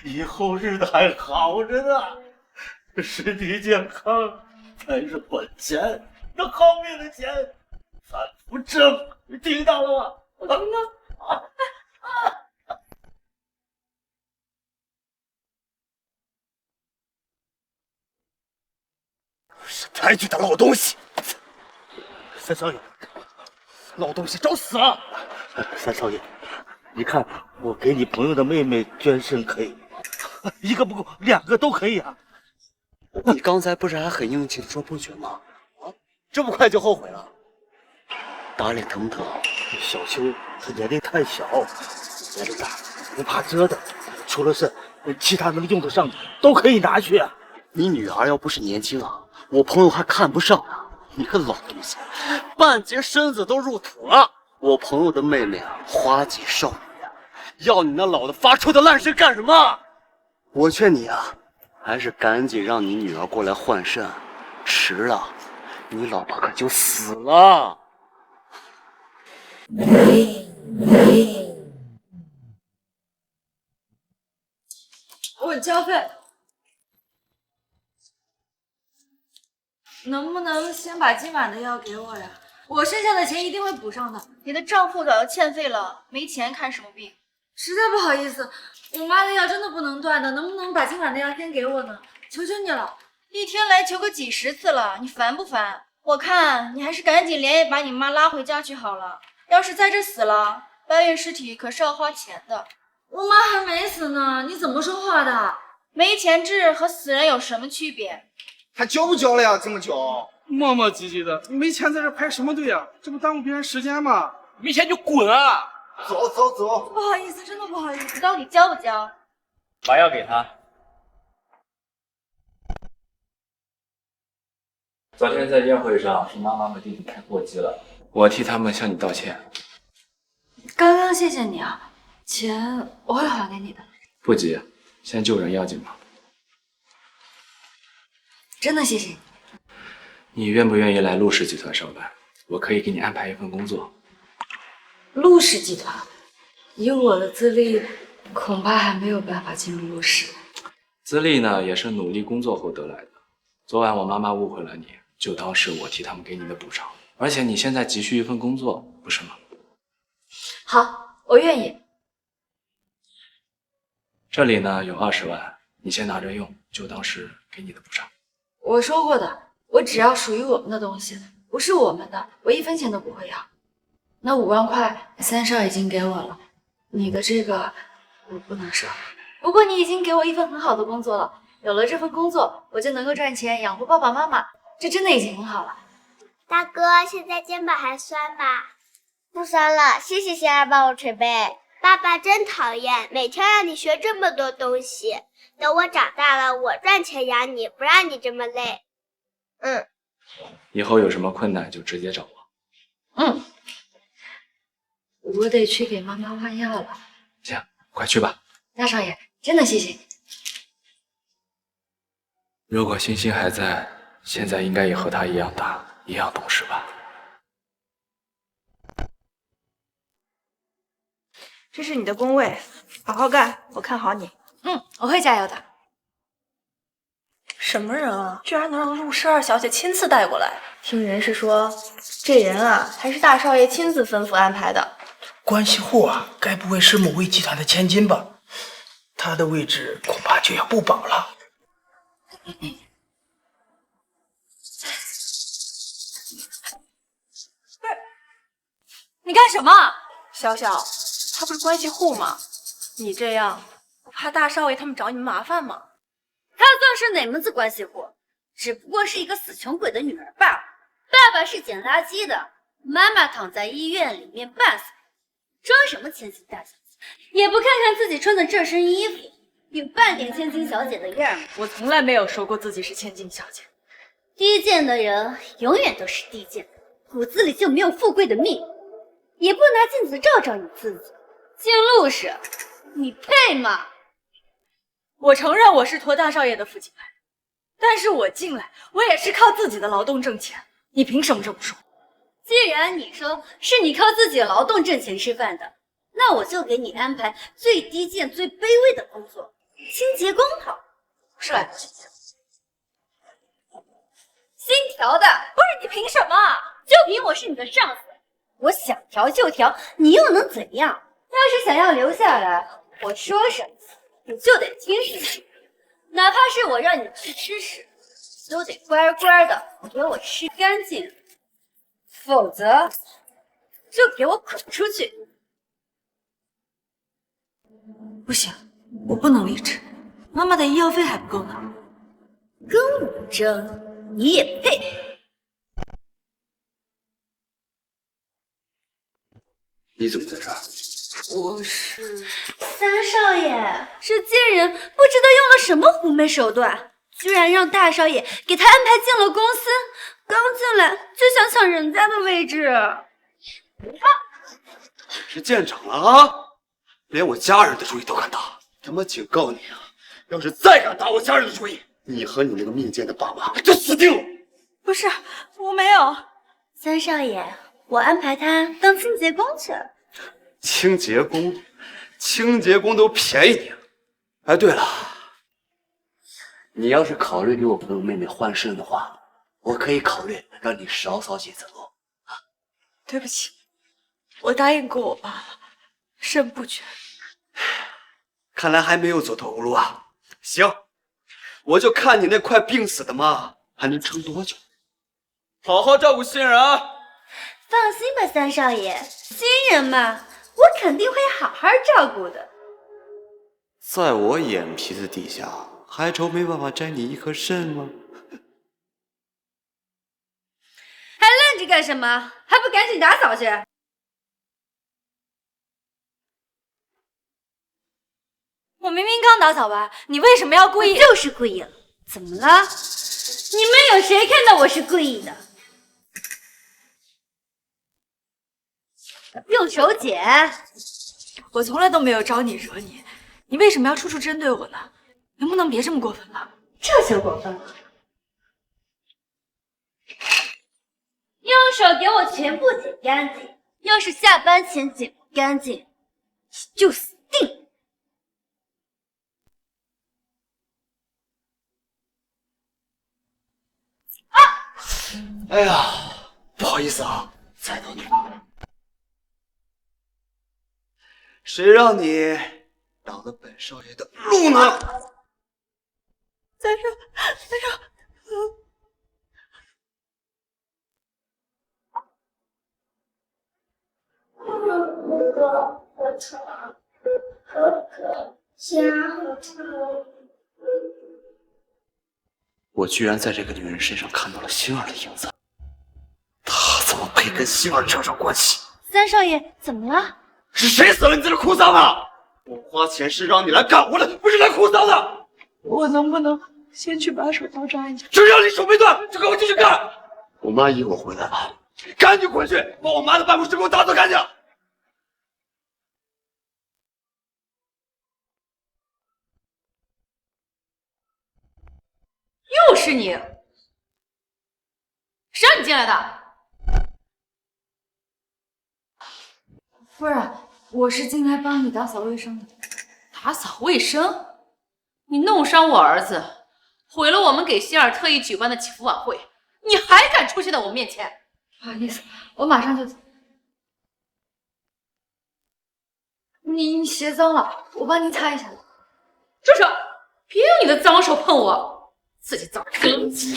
以后日子还好着呢，身体健康才是本钱，那好命的钱咱不挣，你听到了吗？我听到。是抬举的老东西！三少爷，老东西找死啊！三少爷，你看我给你朋友的妹妹捐肾可以，一个不够，2个都可以啊！你刚才不是还很硬气的说不捐吗？啊，这么快就后悔了？打脸疼不疼？小秋他年龄太小，年龄大不怕折腾，除了肾，其他能用得上的都可以拿去啊！你女儿要不是年轻啊，我朋友还看不上呢。你个老东西，半截身子都入土了。我朋友的妹妹啊，花季少女啊，要你那老的发臭的烂肾干什么？我劝你啊，还是赶紧让你女儿过来换肾，迟了，你老婆可就死了。我交费。能不能先把今晚的药给我呀？我剩下的钱一定会补上的。你的丈夫早就欠费了，没钱看什么病？实在不好意思，我妈的药真的不能断的，能不能把今晚的药先给我呢？求求你了，一天来求个几10次了，你烦不烦？我看你还是赶紧连夜把你妈拉回家去好了。要是在这死了，搬运尸体可是要花钱的。我妈还没死呢，你怎么说话的？没钱治和死人有什么区别？还交不交了呀？这么久，磨磨唧唧的，没钱在这排什么队啊？这不耽误别人时间吗？没钱就滚啊！走走走。不好意思，真的不好意思。到底交不交？把药给他。昨天在宴会上是妈妈和弟弟开过激了，我替他们向你道歉。刚刚谢谢你啊，钱我会还给你的。不急，先救人要紧嘛。真的谢谢你。你愿不愿意来陆氏集团上班？我可以给你安排一份工作。陆氏集团，以我的资历，恐怕还没有办法进入陆氏。资历呢，也是努力工作后得来的。昨晚我妈妈误会了你，就当是我替他们给你的补偿。而且你现在急需一份工作，不是吗？好，我愿意。这里呢有20万，你先拿着用，就当是给你的补偿。我说过的，我只要属于我们的东西，不是我们的，我1分钱都不会要。那5万块，三少已经给我了，你的这个我不能收。不过你已经给我一份很好的工作了，有了这份工作，我就能够赚钱养活爸爸妈妈，这真的已经很好了。大哥，现在肩膀还酸吧？不酸了，谢谢仙儿帮我捶背。爸爸真讨厌，每天让你学这么多东西。等我长大了，我赚钱养你，不让你这么累。以后有什么困难就直接找我。我得去给妈妈换药了。行，快去吧。大少爷，真的谢谢你。如果欣欣还在，现在应该也和他一样大，一样懂事吧。这是你的工位，好好干，我看好你。我会加油的。什么人啊，居然能让陆氏2小姐亲自带过来？听人是说，这人啊，还是大少爷亲自吩咐安排的。关系户啊，该不会是某位集团的千金吧？他的位置恐怕就要不保了。你干什么？小小，他不是关系户吗？你这样，不怕大少爷他们找你麻烦吗？他算是哪门子关系户？只不过是一个死穷鬼的女儿罢了。爸爸是捡垃圾的，妈妈躺在医院里面半死，装什么千金大小姐？也不看看自己穿的这身衣服，有半点千金小姐的样儿。我从来没有说过自己是千金小姐。低贱的人永远都是低贱的，骨子里就没有富贵的命，也不拿镜子照照你自己。进陆氏，你配吗？我承认我是托大少爷的福气来的，但是我进来，我也是靠自己的劳动挣钱。你凭什么这么说？既然你说是你靠自己的劳动挣钱吃饭的，那我就给你安排最低贱、最卑微的工作——清洁工好。是，新调的，不是你凭什么？就凭我是你的上司，我想调就调，你又能怎样？要是想要留下来，我说什么你就得听什么，哪怕是我让你去吃屎，都得乖乖的给我吃干净，否则就给我滚出去。不行，我不能离职，妈妈的医药费还不够呢。跟我争，你也配？你怎么在这儿？我是三少爷，这贱人不知道用了什么狐媚手段，居然让大少爷给他安排进了公司，刚进来就想抢人家的位置。是见长了啊！连我家人的主意都敢打，他妈警告你啊！要是再敢打我家人的主意，你和你那个命贱的爸妈就死定了！不是，我没有。三少爷，我安排他当清洁工去了。清洁工，清洁工都便宜你了。哎，对了，你要是考虑给我朋友妹妹换肾的话，我可以考虑让你少扫几次路。对不起，我答应过我爸了，肾不全。看来还没有走投无路啊。行，我就看你那快病死的妈还能撑多久。好好照顾新人啊。放心吧，三少爷，新人嘛，我肯定会好好照顾的。在我眼皮子底下，还愁没办法摘你一颗肾吗？还愣着干什么？还不赶紧打扫去！我明明刚打扫完，你为什么要故意？就是故意了。怎么了？你们有谁看到我是故意的？用手捡。我从来都没有招你惹你，你为什么要处处针对我呢？能不能别这么过分了？这就过分了。用手给我全部捡干净，要是下班前捡不干净，你就死定！哎呀，不好意思啊，踩到你了。谁让你挡了本少爷的路呢？三少，我居然在这个女人身上看到了星儿的影子，她怎么配跟星儿扯上关系？三少爷，怎么了？是谁死了你在这哭丧的？我花钱是让你来干活的，不是来哭丧的。我能不能先去把手刀扎一下？只要你手没断，就给我继续干。我妈一会儿回来了，赶紧滚去把我妈的办公室给我打扫干净。又是你，谁让你进来的？夫人，我是进来帮你打扫卫生的。打扫卫生？你弄伤我儿子，毁了我们给希尔特意举办的祈福晚会，你还敢出现在我面前？不好意思，我马上就走。你鞋脏了，我帮您擦一下。住手！别用你的脏手碰我，自己脏个子，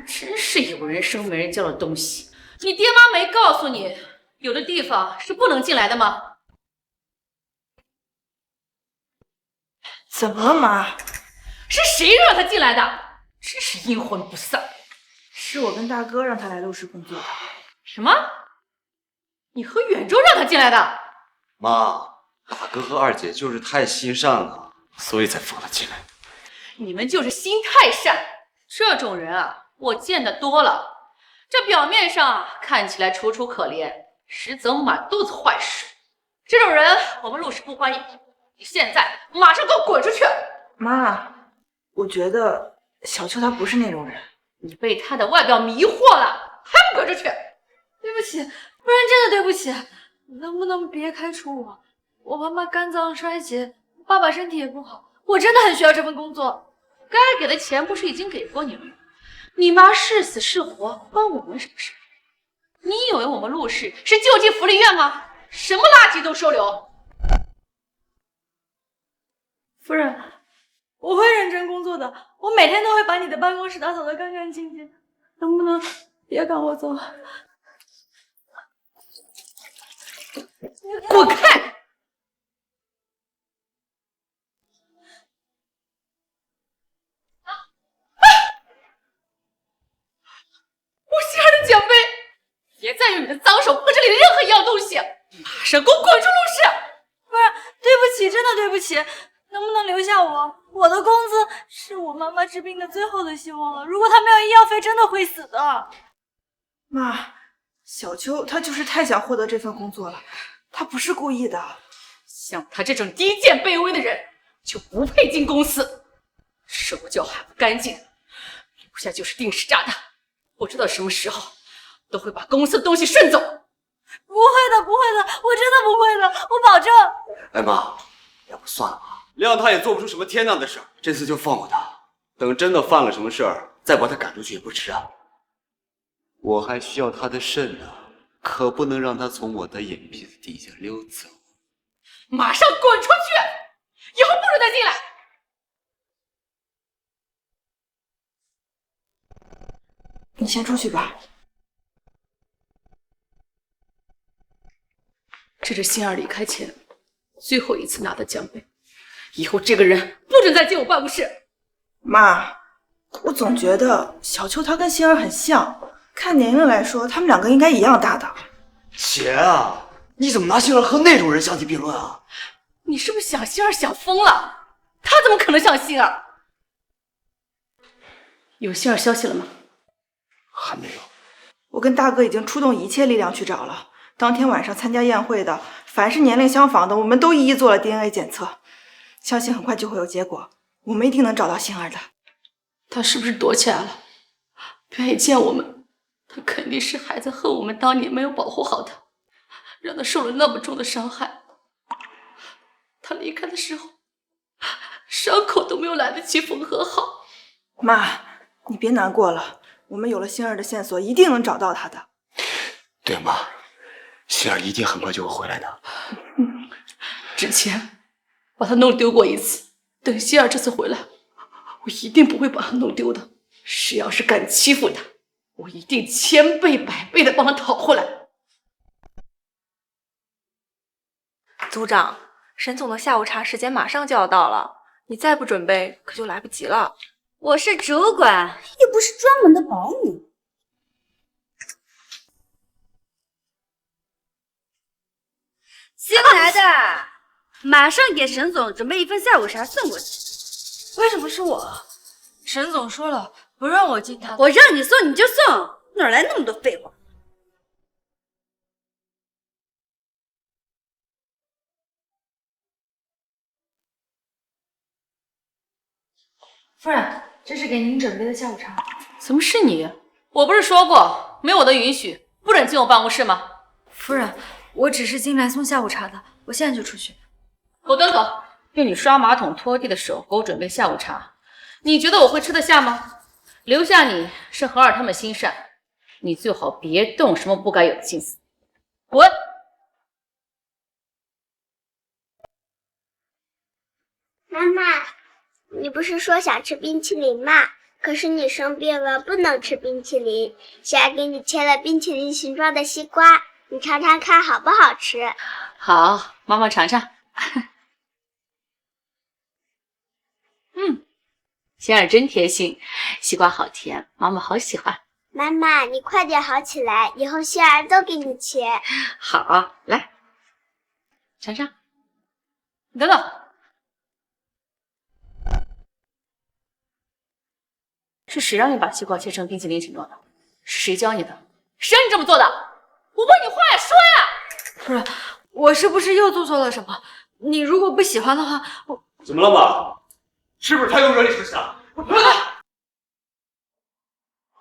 真是有人生没人教的东西。你爹妈没告诉你，有的地方是不能进来的吗？怎么了，妈？是谁让他进来的？真是阴魂不散。是我跟大哥让他来陆氏工作的。什么？你和远州让他进来的？妈，大哥和二姐就是太心善了，所以才放他进来。你们就是心太善，这种人啊，我见得多了。这表面上看起来楚楚可怜，实则满肚子坏事。这种人我们陆氏不欢迎。你现在马上给我滚出去！妈，我觉得小秋她不是那种人。你被她的外表迷惑了，还不滚出去？对不起，夫人真的对不起，能不能别开除我？我妈妈肝脏衰竭，爸爸身体也不好，我真的很需要这份工作。该给的钱不是已经给过你了吗？你妈是死是活，关我们什么事？你以为我们陆氏是救济福利院吗？什么垃圾都收留？夫人，我会认真工作的，我每天都会把你的办公室打扫得干干净净，能不能别赶我走？滚开！我心爱的奖杯，别再用你的脏手碰这里的任何一样东西，马上给我滚出陆氏！夫人，对不起，真的对不起，能不能留下我？我的工资是我妈妈治病的最后的希望了，如果她没有医药费，真的会死的。妈，小秋她就是太想获得这份工作了，她不是故意的。像她这种低贱卑微的人，就不配进公司，手脚还不干净，留下就是定时炸弹。不知道什么时候都会把公司的东西顺走。不会的，不会的，我真的不会的，我保证。哎妈，要不算了吧，谅他也做不出什么天大的事儿，这次就放过他，等真的犯了什么事儿，再把他赶出去也不迟啊。我还需要他的肾呢，可不能让他从我的眼皮子底下溜走。马上滚出去，以后不准再进来。你先出去吧。这是星儿离开前最后一次拿的奖杯，以后这个人不准再进我办公室。妈，我总觉得小秋她跟星儿很像，看年龄来说，他们两个应该一样大的。姐啊，你怎么拿星儿和那种人相提并论啊？你是不是想星儿想疯了？他怎么可能像星儿？有星儿消息了吗？还没有。我跟大哥已经出动一切力量去找了。当天晚上参加宴会的，凡是年龄相仿的，我们都一一做了 DNA 检测，相信很快就会有结果，我们一定能找到星儿的。他是不是躲起来了？不愿意见我们？他肯定是还在恨我们当年没有保护好他，让他受了那么重的伤害。他离开的时候，伤口都没有来得及缝合好。妈，你别难过了，我们有了星儿的线索，一定能找到他的。对妈，星儿一定很快就会回来的。之前把他弄丢过一次，等希儿这次回来，我一定不会把他弄丢的。谁要是敢欺负他，我一定千倍百倍的帮他讨回来。组长，沈总的下午茶时间马上就要到了，你再不准备可就来不及了。我是主管，又不是专门的保姆。新来的，马上给沈总准备一份下午茶送过去。为什么是我？沈总说了，不让我进他。我让你送你就送，哪来那么多废话？夫人，这是给您准备的下午茶。怎么是你？我不是说过没有我的允许不准进我办公室吗？夫人，我只是进来送下午茶的，我现在就出去。狗等等，用你刷马桶拖地的手给我准备下午茶，你觉得我会吃得下吗？留下你是何尔他们心善，你最好别动什么不该有的心思。滚！妈妈，你不是说想吃冰淇淋吗？可是你生病了，不能吃冰淇淋。现在给你切了冰淇淋形状的西瓜，你尝尝看好不好吃？好，妈妈尝尝。仙儿真贴心，西瓜好甜，妈妈好喜欢。妈妈，你快点好起来，以后仙儿都给你切。好，来尝尝。你等等，是谁让你把西瓜切成冰淇淋形状的？是谁教你的？谁让你这么做的？我问你话呀，说呀！夫人，我是不是又做错了什么？你如果不喜欢的话，我……怎么了妈？是不是他又惹你生气了？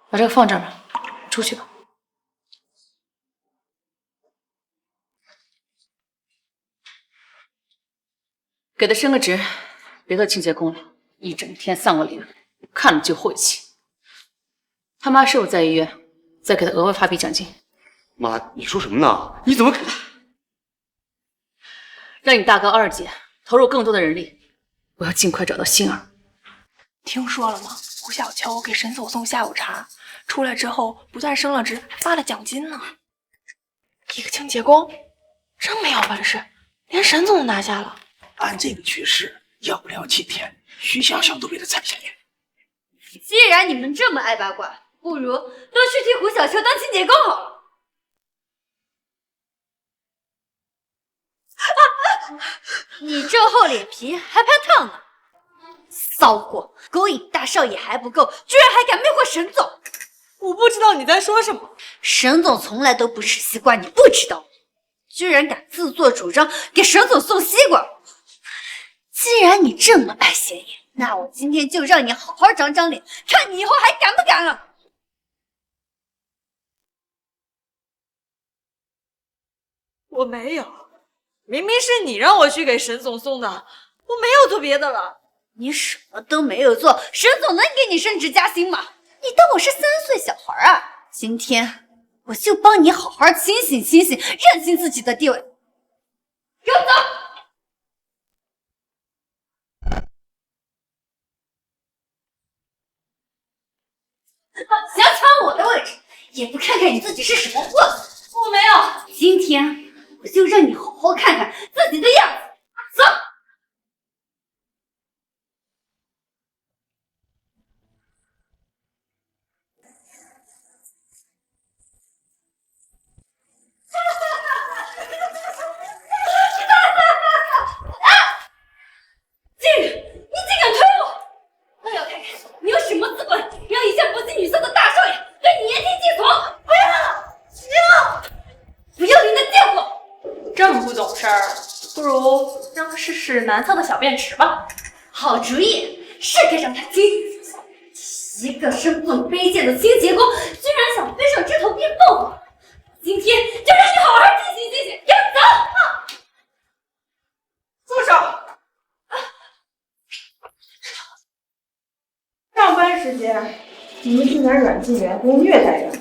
把这个放这儿吧，出去吧。给他升个职，别做清洁工了，一整天丧个脸，看着就晦气。他妈是否在医院？再给他额外发笔奖金。妈，你说什么呢？你怎么可……让你大哥二姐投入更多的人力，我要尽快找到星儿。听说了吗？胡小秋给沈总送下午茶，出来之后不但升了职，还发了奖金呢。一个清洁工，真没有本事，连沈总都拿下了。按这个趋势，要不了几天，徐小小都被他踩下去。既然你们这么爱八卦，不如都去替胡小秋当清洁工好了。你这厚脸皮还怕烫呢？骚货，勾引大少爷还不够，居然还敢魅惑沈总！我不知道你在说什么。沈总从来都不吃西瓜，你不知道？居然敢自作主张给沈总送西瓜！既然你这么爱显眼，那我今天就让你好好长长脸，看你以后还敢不敢了！我没有，明明是你让我去给沈总送的，我没有做别的了。你什么都没有做，沈总能给你升职加薪吗？你当我是3岁小孩啊？今天我就帮你好好清醒清醒，认清自己的地位。给我走！想抢我的位置，也不看看你自己是什么货色。我没有。今天我就让你好好看看自己的样子。走。竟然，你竟敢推我！我要看看你有什么资本让一向不近女色的大少爷对你言听计从！不要！不要脸的贱货！这么不懂事儿，不如让他试试男厕的小便池吧。好主意，是该让他听。一个身份卑贱的清洁工，居然想飞上枝头变凤凰！今天就让你好好进行进行！给我走！住手！上班时间，你们竟然软禁员工、虐待员工。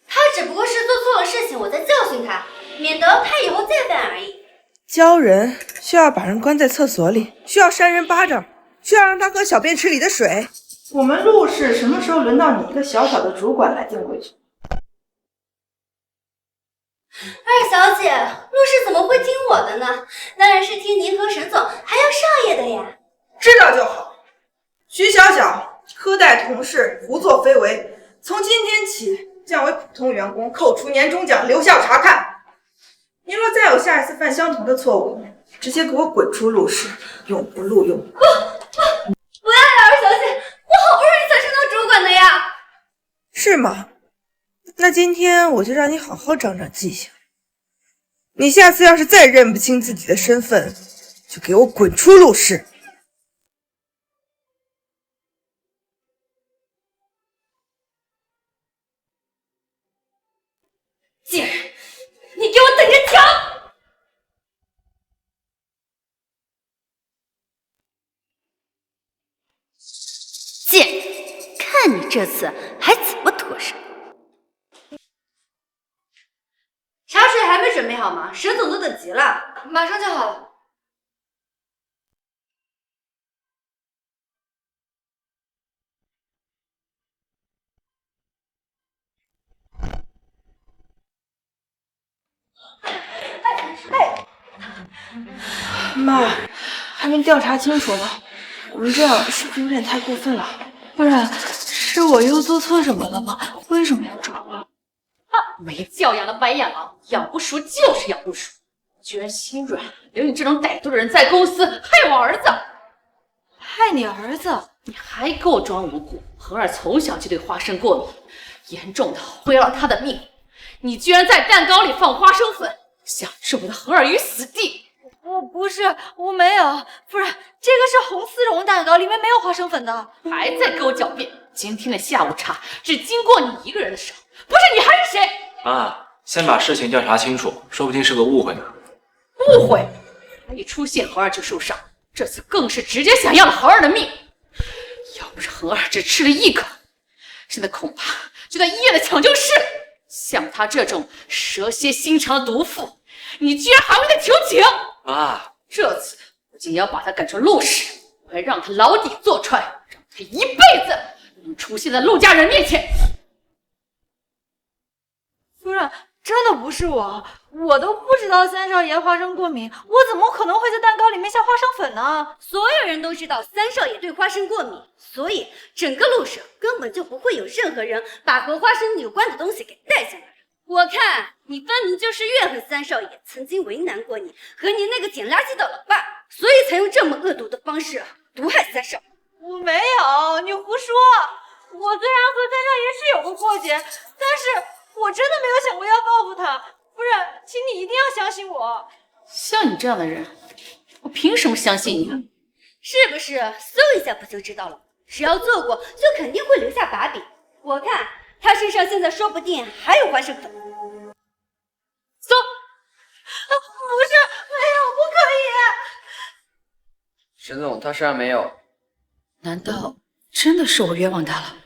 他只不过是做错了事情，我在教训他，免得他以后再犯而已。教人需要把人关在厕所里，需要扇人巴掌，需要让他喝小便池里的水。我们陆氏什么时候轮到你一个小小的主管来定规矩？二小姐，陆氏怎么会听我的呢？当然是听您和沈总还有少爷的呀。知道就好。徐小小苛待同事，胡作非为，从今天起降为普通员工，扣除年终奖，留校察看。您若再有下一次犯相同的错误，直接给我滚出陆氏，永不录用。不要呀，二小姐，我好不容易才升到主管的呀。是吗？那今天我就让你好好长长记性。你下次要是再认不清自己的身份，就给我滚出陆氏。贱人，你给我等着瞧！贱，看你这次还怎么脱身！茶水还没准备好吗？沈总都等急了，马上就好了。妈，还没调查清楚呢，我们这样是不是有点太过分了？不然，是我又做错什么了吗？为什么要找我？没教养的白眼狼，养不熟就是养不熟，居然心软，留你这种歹毒的人在公司，害我儿子！害你儿子？你还给我装无辜！恒儿从小就对花生过敏，严重的毁了他的命。你居然在蛋糕里放花生粉，想置我的恒儿于死地！不是，我没有，不然这个是红丝绒蛋糕，里面没有花生粉的。还在给我狡辩！今天的下午茶只经过你一个人的手，不是你还是谁？妈，先把事情调查清楚，说不定是个误会呢。误会？他一出现，恒儿就受伤，这次更是直接想要了恒儿的命。要不是恒儿只吃了一口，现在恐怕就在医院的抢救室。像他这种蛇蝎心肠的毒妇，你居然还会再求情？妈，这次不仅要把他赶出陆氏，我还让他牢底坐穿，让他一辈子能出现在陆家人面前。夫人，真的不是我，我都不知道三少爷花生过敏，我怎么可能会在蛋糕里面下花生粉呢？所有人都知道三少爷对花生过敏，所以整个陆氏根本就不会有任何人把和花生有关的东西给带进来。我看你分明就是怨恨三少爷曾经为难过你和你那个捡垃圾的老爸，所以才用这么恶毒的方式毒害三少爷。我没有，你胡说！我虽然和三少爷是有过过节，但是我真的没有想过要报复他。夫人，请你一定要相信我。像你这样的人，我凭什么相信你啊？是不是搜一下不就知道了？只要做过，就肯定会留下把柄。我看他身上现在说不定还有花生粉。搜！不是，没有，不可以。沈总，他身上没有。难道真的是我冤枉他了？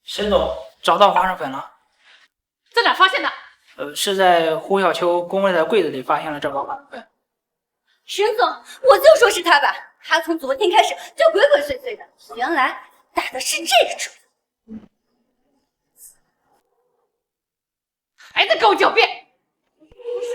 沈总，找到花生粉了。在哪发现的？是在胡小秋工位的柜子里发现了这包花生粉。沈总，我就说是他吧，他从昨天开始就鬼鬼祟祟的，原来打的是这个主意。还在跟我狡辩？不是，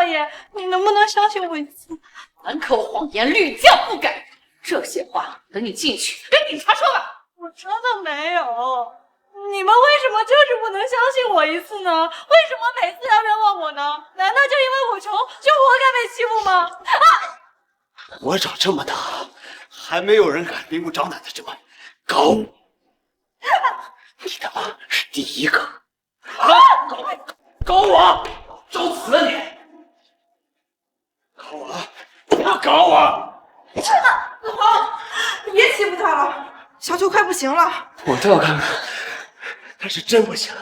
爷，你能不能相信我一次？满口谎言，屡教不改，这些话等你进去跟警察说吧。我真的没有。你们为什么就是不能相信我一次呢？为什么每次要冤枉我呢？难道就因为我穷，就活该被欺负吗？啊！我长这么大，还没有人敢明目张胆的这么搞我。你他妈是第一个！搞我，找死啊你！搞我！不要搞我！老黄，你别欺负他了，小秋快不行了。我倒要看看他是真不行，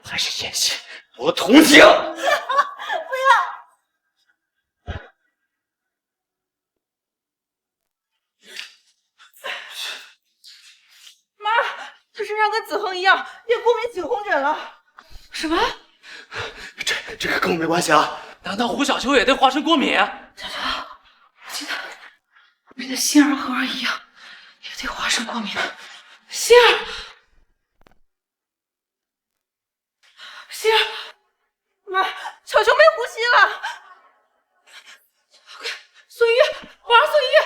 还是演戏。我同情。不要！妈，他身上跟子恒一样，也过敏起红疹了。什么？这个跟我没关系啊！难道胡小秋也对花生过敏？我记得星儿和儿一样，也对花生过敏。星儿，星儿，妈，小秋没呼吸了。送医院，马上送医院。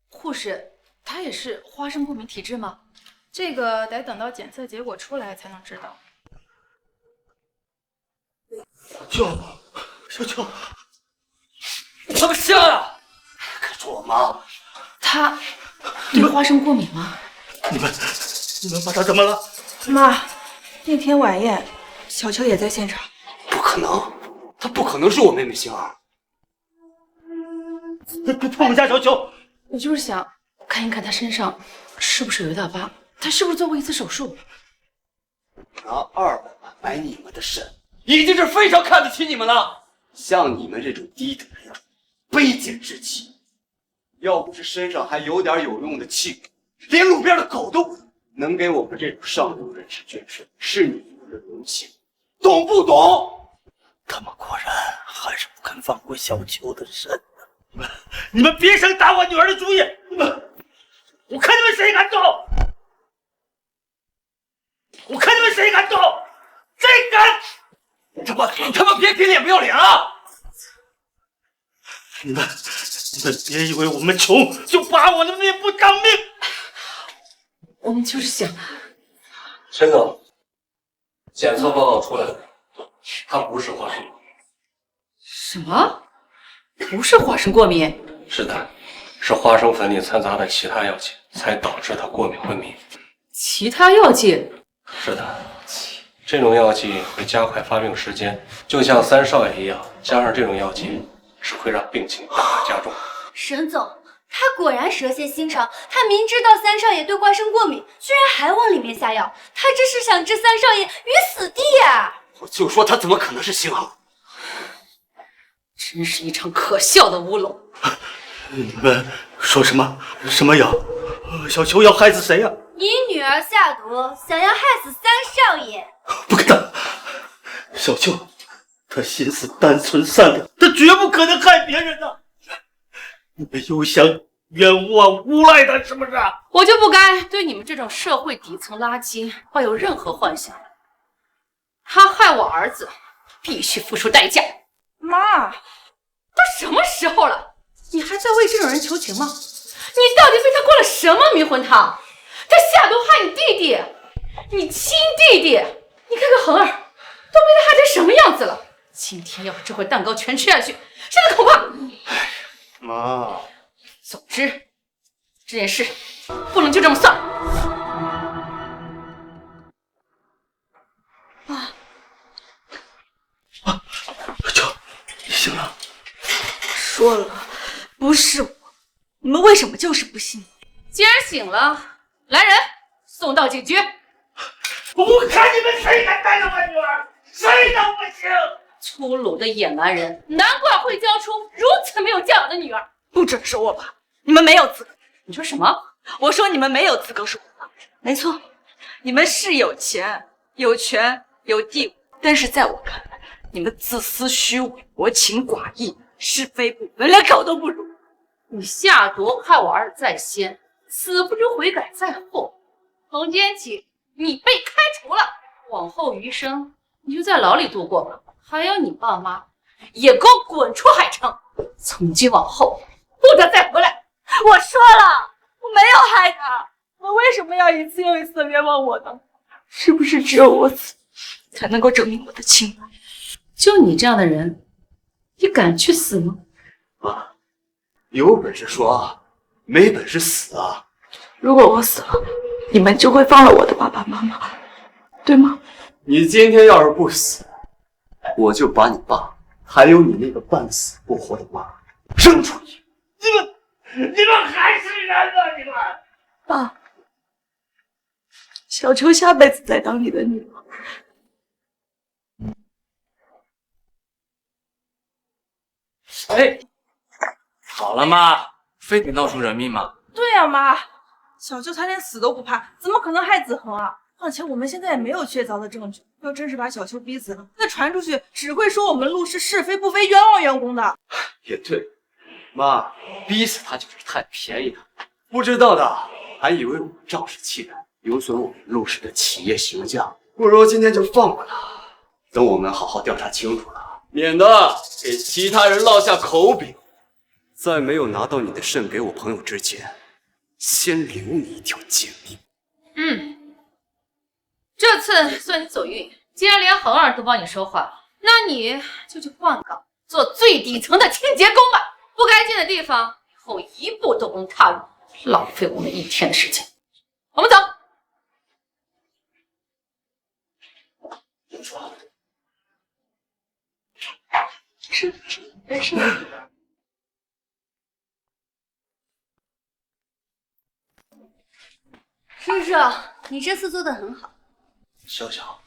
护士，她也是花生过敏体质吗？这个得等到检测结果出来才能知道。小秋，他们瞎呀！可是我妈，她对花生过敏吗？你们把她怎么了？妈，那天晚宴，小秋也在现场。不可能，她不可能是我妹妹星儿。别碰我家小秋！我就是想看一看她身上是不是有一道疤，她是不是做过一次手术？拿200万买你们的肾，已经是非常看得起你们了。像你们这种低等人种，卑贱之妻，要不是身上还有点有用的器官，连路边的狗都不如。能给我们这种上流人士捐肾，是你们的荣幸，懂不懂？他们果然还是不肯放过小秋的肾。你们别想打我女儿的主意！我看你们谁敢动！我看你们谁敢动！谁敢！他们别给脸不要脸啊！你们别以为我们穷就把我的命不当命！我们就是想……陈总，检测报告出来了，他不是花生过敏。什么？不是花生过敏？是的，是花生粉里掺杂的其他药剂，才导致他过敏昏迷。其他药剂？是的，这种药剂会加快发病时间，就像三少爷一样，加上这种药剂只会让病情大大加重。沈总，他果然蛇蝎心肠，他明知道三少爷对花生过敏，居然还往里面下药，他这是想置三少爷于死地呀！我就说他怎么可能是星儿？真是一场可笑的乌龙！你们说什么？什么药？小秋要害死谁呀？你女儿下毒，想要害死三少爷。不可能！小秋，她心思单纯善良，她绝不可能害别人的。你们又想冤枉诬赖她，是不是？我就不该对你们这种社会底层垃圾抱有任何幻想。他害我儿子，必须付出代价。妈，都什么时候了，你还在为这种人求情吗？你到底被他灌了什么迷魂汤？他下毒害你弟弟，你亲弟弟，你看看恒儿，都被他害成什么样子了。今天要是这块蛋糕全吃下去，现在恐怕……妈，总之，这件事不能就这么算了。你醒了？说了，不是我，你们为什么就是不信？既然醒了，来人，送到警局。我看你们谁敢带着我女儿，谁都不行！粗鲁的野蛮人，难怪会教出如此没有教养的女儿。不准说我爸，你们没有资格。你说什么？我说你们没有资格说我爸。没错，你们是有钱、有权、有地位，但是在我看来，你们自私虚伪、薄情寡义、是非不分，连狗都不如。你下毒害我儿子在先，死不知悔改在后。从今天起，你被开除了。往后余生你就在牢里度过吧。还有你爸妈，也给我滚出海城，从今往后不得再回来。我说了，我没有害他，我为什么要一次又一次的冤枉我呢？是不是只有我死才能够证明我的清白？就你这样的人，你敢去死吗？妈，有本事说，没本事死啊！如果我死了，你们就会放了我的爸爸妈妈，对吗？你今天要是不死，我就把你爸还有你那个半死不活的妈扔出去！你们还是人啊！你们！爸，小秋下辈子再当你的女儿。哎，好了妈，非得闹出人命吗？对呀，妈，小秋他连死都不怕，怎么可能害子恒啊？况且我们现在也没有确凿的证据，要真是把小秋逼死了，那传出去只会说我们陆氏是非不非，冤枉员工的。也对，妈，逼死他就是太便宜他，不知道的还以为我们肇事气人，有损我们陆氏的企业形象。不如今天就放过他，等我们好好调查清楚了，免得给其他人落下口饼。在没有拿到你的肾给我朋友之前，先留你一条贱命。这次算你走运，既然连恒儿都帮你说话，那你就去换岗，做最底层的清洁工吧。不该进的地方，以后一步都不能踏入，浪费我们一天的时间。我们走。没事。叔叔，你这次做的很好。小小，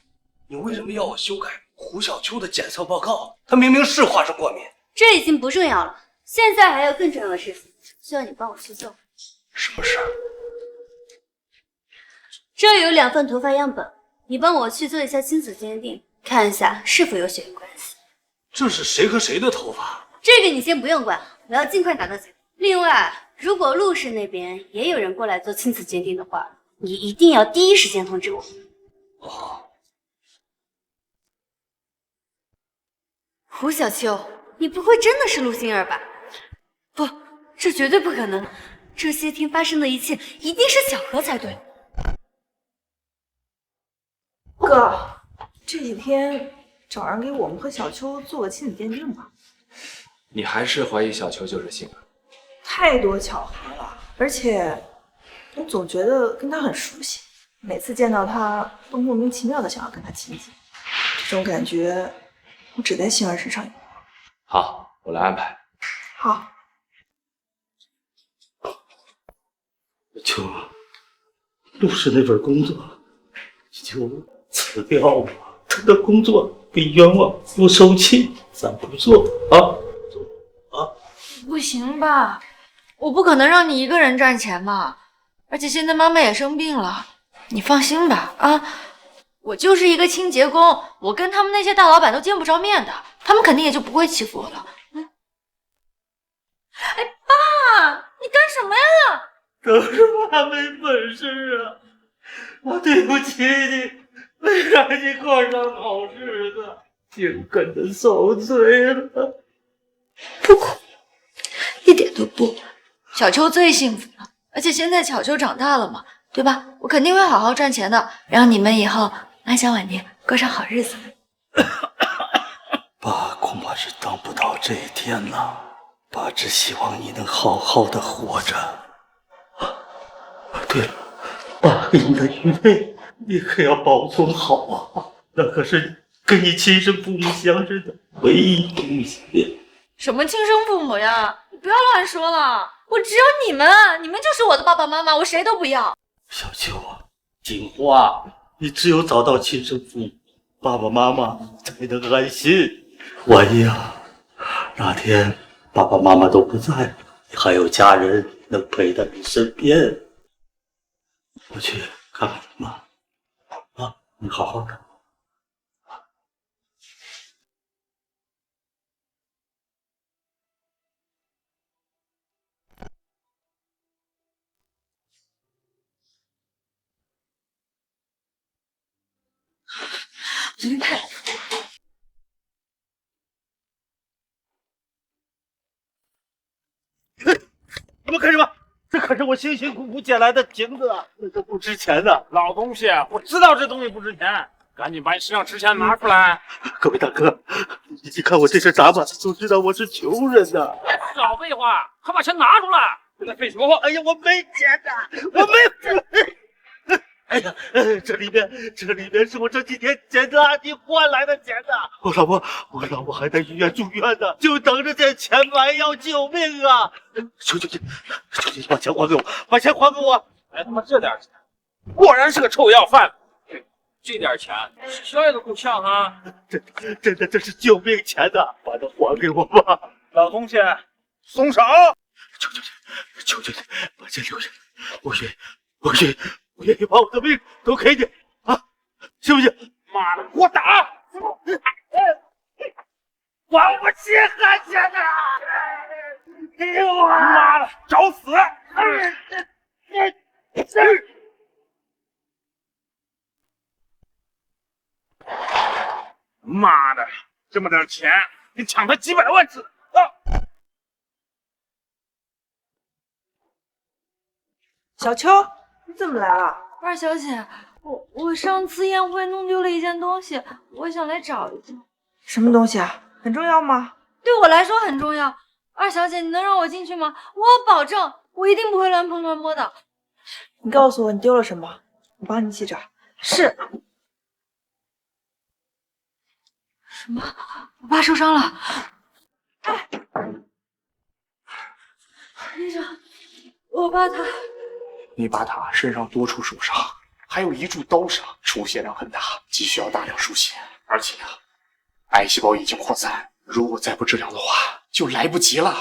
你为什么要我修改胡小秋的检测报告？他明明是花生过敏。这已经不重要了，现在还有更重要的事情，需要你帮我去做。什么事？这有2份头发样本，你帮我去做一下亲子鉴定，看一下是否有血缘关系。这是谁和谁的头发？这个你先不用管，我要尽快拿到结果。另外，如果陆氏那边也有人过来做亲子鉴定的话，你一定要第一时间通知我。胡小秋，你不会真的是陆星儿吧？不，这绝对不可能。这些天发生的一切一定是巧合才对。哥，这几天找人给我们和小秋做个亲子鉴定吧。你还是怀疑小秋就是杏儿？太多巧合了，而且我总觉得跟他很熟悉，每次见到他都莫名其妙的想要跟他亲近，这种感觉我只在杏儿身上有。好，我来安排。好。秋，陆氏那份工作就辞掉吧，他的工作被冤枉又受气，咱不做啊。不行吧？我不可能让你一个人赚钱嘛！而且现在妈妈也生病了，你放心吧啊！我就是一个清洁工，我跟他们那些大老板都见不着面的，他们肯定也就不会欺负我了。哎，爸，你干什么呀？都是妈没本事啊！我对不起你，没让你过上好日子，净跟着受罪了。不哭，一点都不。小秋最幸福了，而且现在小秋长大了嘛，对吧？我肯定会好好赚钱的，让你们以后安享晚年，过上好日子。爸恐怕是等不到这一天了，爸只希望你能好好的活着。对了，爸给你的玉佩，你可要保存好啊，那可是跟你亲生父母相认的唯一东西。什么亲生父母呀？你不要乱说了，我只有你们，你们就是我的爸爸妈妈，我谁都不要。小秋啊，听话，你只有找到亲生父母，爸爸妈妈才能安心。万一哪天爸爸妈妈都不在，你还有家人能陪在你身边。我去看看妈啊，你好好的。心态。你们看什么？这可是我辛辛苦苦捡来的瓶子啊，这不值钱的。老东西，我知道这东西不值钱，赶紧把你身上值钱拿出来。各位大哥，你看我这身打扮，都知道我是穷人呐。少废话，快把钱拿出来！在废什么话？哎呀，我没钱的，我没。哎呀，这里面是我这几天捡垃圾换来的钱呢。我老婆还在医院住院呢，就等着这钱买药救命啊！求求你把钱还给我，把钱还给我！哎他妈这点钱，果然是个臭要饭。这点钱，小爷都够呛啊！这是救命钱呐，把它还给我吧！老东西，松手！求求你，把钱留下，我愿意把我的命都给你啊，行不行？妈的，给我打！还我血汗钱呐！给我！妈的，找死！妈的，这么点钱，你抢他几百万次啊！小秋，你怎么来了？二小姐，我上次宴会弄丢了一件东西，我想来找一下。什么东西啊？很重要吗？对我来说很重要。二小姐，你能让我进去吗？我保证，我一定不会乱碰乱摸的。你告诉我你丢了什么，我帮你一起找。是。什么？我爸受伤了。哎，医生，我爸他。你爸他身上多处受伤，还有一处刀伤，出血量很大，急需要大量输血。而且啊，癌细胞已经扩散，如果再不治疗的话，就来不及了。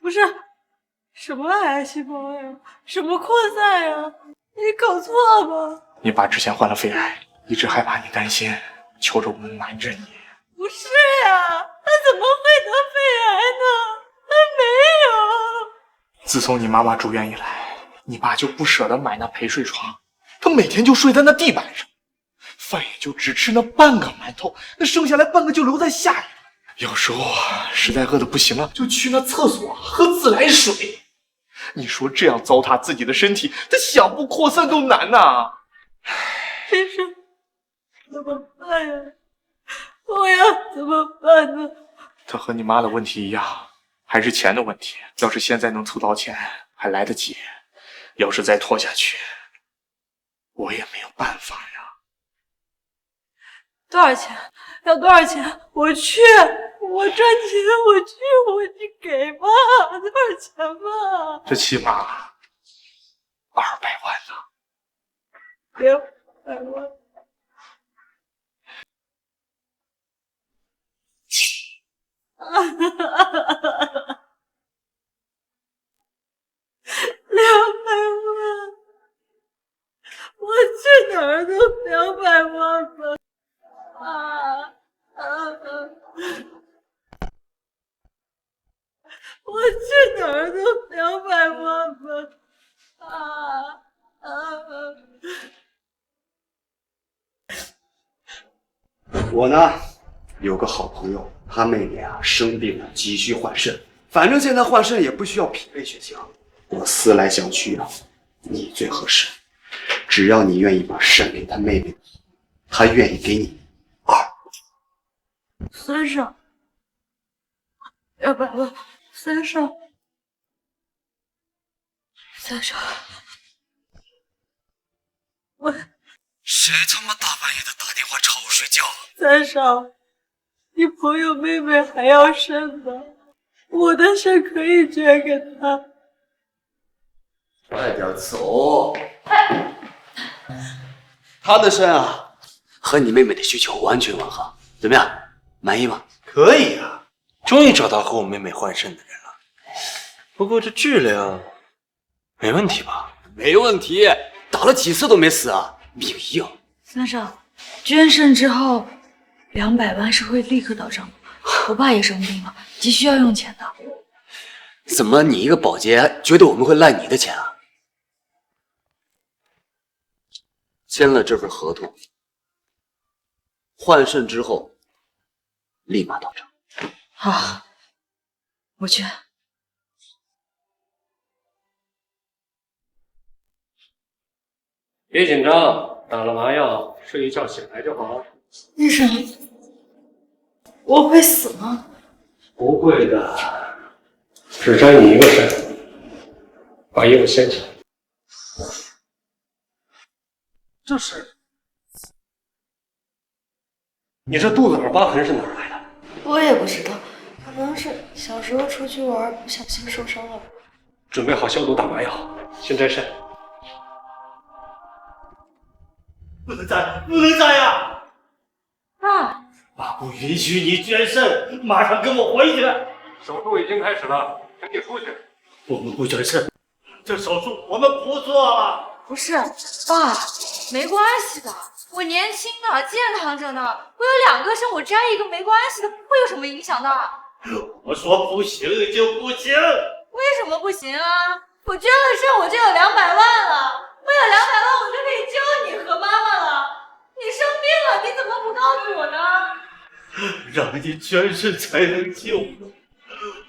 不是，什么癌细胞呀？什么扩散呀？你搞错了吧？你爸之前患了肺癌，一直害怕你担心，求着我们瞒着你。不是呀，他怎么会得肺癌呢？他没有。自从你妈妈住院以来，你爸就不舍得买那陪睡床，他每天就睡在那地板上，饭也就只吃那半个馒头，那剩下来半个就留在下一顿。有时候实在饿得不行了，就去那厕所喝自来水。你说这样糟蹋自己的身体，他想不扩散都难呐。医生，怎么办呀？我要怎么办呢？他和你妈的问题一样，还是钱的问题。要是现在能凑到钱，还来得及；要是再拖下去，我也没有办法呀。多少钱？要多少钱？我去，我赚钱，我去给吧，多少钱吧？这起码200万呢。200万。200万，我去哪儿都200万吧。我去哪儿都200万吧。我呢，有个好朋友，他妹妹啊生病了，急需换肾。反正现在换肾也不需要匹配血型，我思来想去啊，你最合适。只要你愿意把肾给他妹妹，他愿意给你3上200万，3上我谁他妈大半夜的打电话吵我睡觉3少，你朋友妹妹还要肾呢，我的肾可以捐给她。快点走！他的肾啊，和你妹妹的需求完全吻合，怎么样？满意吗？可以啊，终于找到和我妹妹换肾的人了。不过这质量没问题吧？没问题，打了几次都没死啊，命硬。3少，捐肾之后200万是会立刻到账的。我爸也生病了，急需要用钱的。怎么你一个保洁觉得我们会赖你的钱啊？签了这份合同，换肾之后立马到场。好，我去。别紧张，打了麻药，睡一觉醒来就好。医生，我会死吗？不会的，只摘你一个肾，把衣服掀起来。这是，你这肚子上疤痕是哪儿来的？我也不知道，可能是小时候出去玩不小心受伤了吧。准备好消毒打麻药，先摘肾。不能摘，不能摘呀！爸，爸不允许你捐肾，马上跟我回去。手术已经开始了，请你出去。我们不捐肾，这手术我们不做了。不是，爸，没关系的，我年轻的，健康着呢。我有2个肾，我摘一个没关系的，不会有什么影响的。我说不行就不行。为什么不行啊？我捐了肾，我就有200万了。我有200万，我就可以救你和妈妈了。你生病了，你怎么不告诉我呢？让你捐肾才能救我，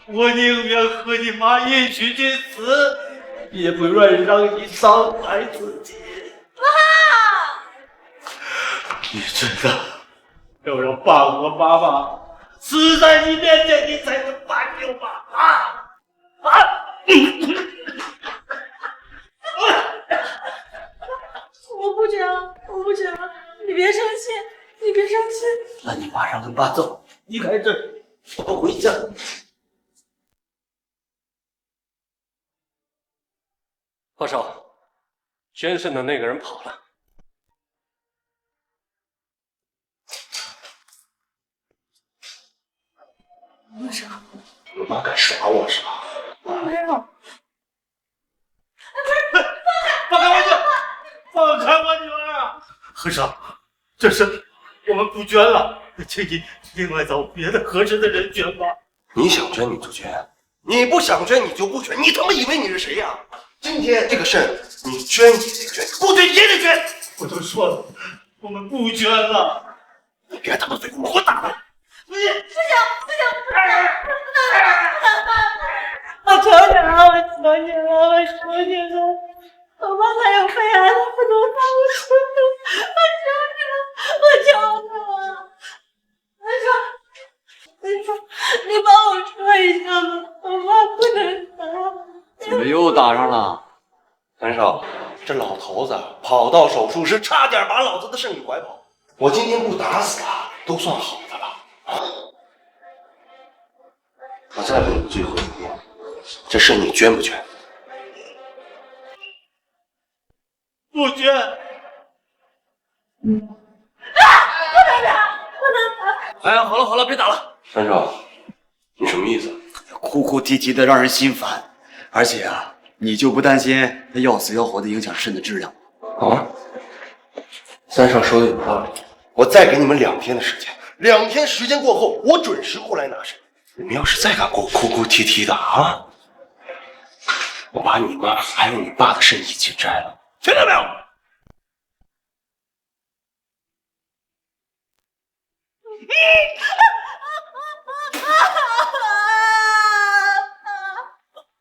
我宁愿和你妈一起去死，也不愿意让你伤害自己。妈，你真的要让爸和妈妈死在你面前，你才能挽救吗？我不捐了，我不捐了，你别生气，你别生气。那你马上跟爸走，离开这儿，我们回家。贺少，捐肾的那个人跑了。为什么？你妈敢耍我是吧？没有。放开我女儿！放开我女儿！和尚，这事我们不捐了，请你另外找别的合适的人捐吧。你想捐你就捐，你不想捐你就不捐，你他妈以为你是谁呀？今天这个肾你捐也得捐，不捐也得捐。我都说了，我们不捐了。你别他妈嘴，我打他！不行，我求你了，我求你了，我求你了！我妈还有肺癌，她不能放我出去！我求你了！你说，你帮我说一下吧，我妈不能死。怎么又打上了？三少，这老头子跑到手术室，差点把老子的肾给拐跑。我今天不打死他，都算好的了。我再问你最后一遍，这肾你捐不捐？不捐。不能打！哎，好了好了，别打了。三少，你什么意思？哭哭啼啼的让人心烦，而且啊，你就不担心他要死要活的影响肾的质量吗？啊？三少说的有道理，我再给你们2天的时间，2天时间过后，我准时过来拿肾。你们要是再敢给我哭哭啼啼的啊，我把你妈还有你爸的肾一起摘了，听到没有？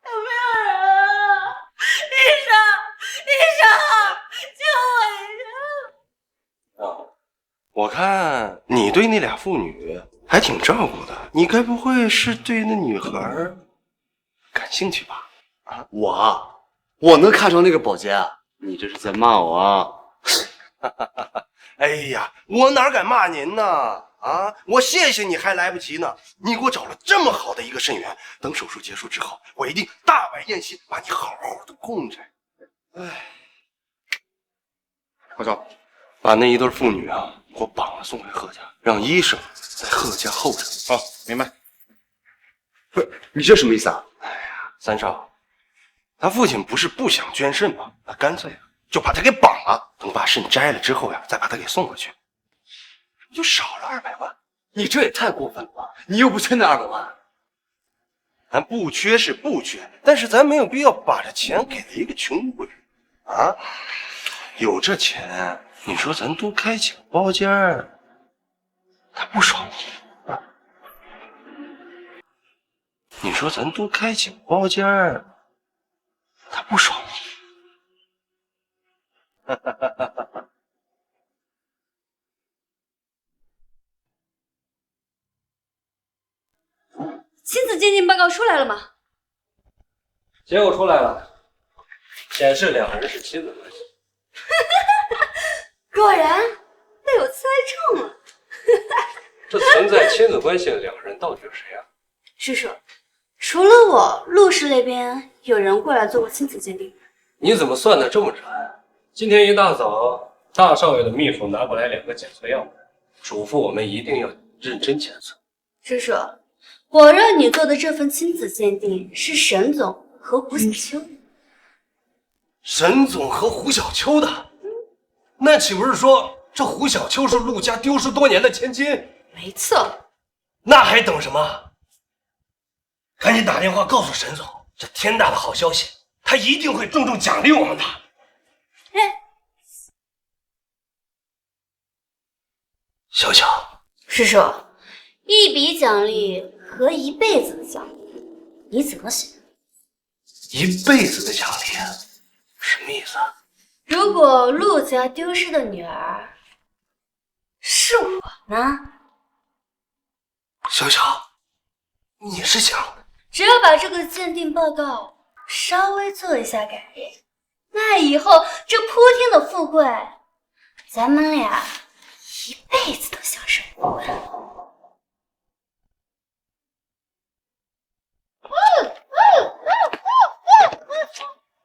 有没有人啊？医生，救我一下！啊，我看你对那俩妇女还挺照顾的，你该不会是对那女孩感兴趣吧？啊，我能看上那个保洁啊？你这是在骂我啊？哎呀，我哪敢骂您呢？啊，我谢谢你还来不及呢。你给我找了这么好的一个肾源，等手术结束之后，我一定大摆宴席，把你好好的供着。哎，何总，把那一对妇女啊，给我绑了送回贺家，让医生在贺家候着。好，明白。不是，你这什么意思啊？哎呀，三少，他父亲不是不想捐肾吗？那干脆就把他给绑了，等把肾摘了之后呀，再把他给送回去，就少了200万。你这也太过分了吧！你又不缺那200万。咱不缺是不缺，但是咱没有必要把这钱给了一个穷鬼啊！有这钱，你说咱多开几个包间儿，他不爽我。你说咱多开几个包间儿，他不爽我。亲子鉴定报告出来了吗？结果出来了，显示两人是亲子关系。果然被我猜中了。这存在亲子关系的两人到底是谁啊？叔叔，除了我，陆氏那边有人过来做过亲子鉴定。你怎么算得这么准？今天一大早，大少爷的秘书拿过来2个检测样本，嘱咐我们一定要认真检测。叔叔，我让你做的这份亲子鉴定是沈总和胡小秋。沈总和胡小秋的？那岂不是说这胡小秋是陆家丢失多年的千金？没错。那还等什么？赶紧打电话告诉沈总，这天大的好消息，他一定会重重奖励我们的。小小，叔叔，一笔奖励和一辈子的奖励，你怎么选？一辈子的奖励，什么意思啊？如果陆家丢失的女儿是我呢？小小，你是想……只要把这个鉴定报告稍微做一下改变，那以后这铺天的富贵，咱们俩一辈子都享受不完。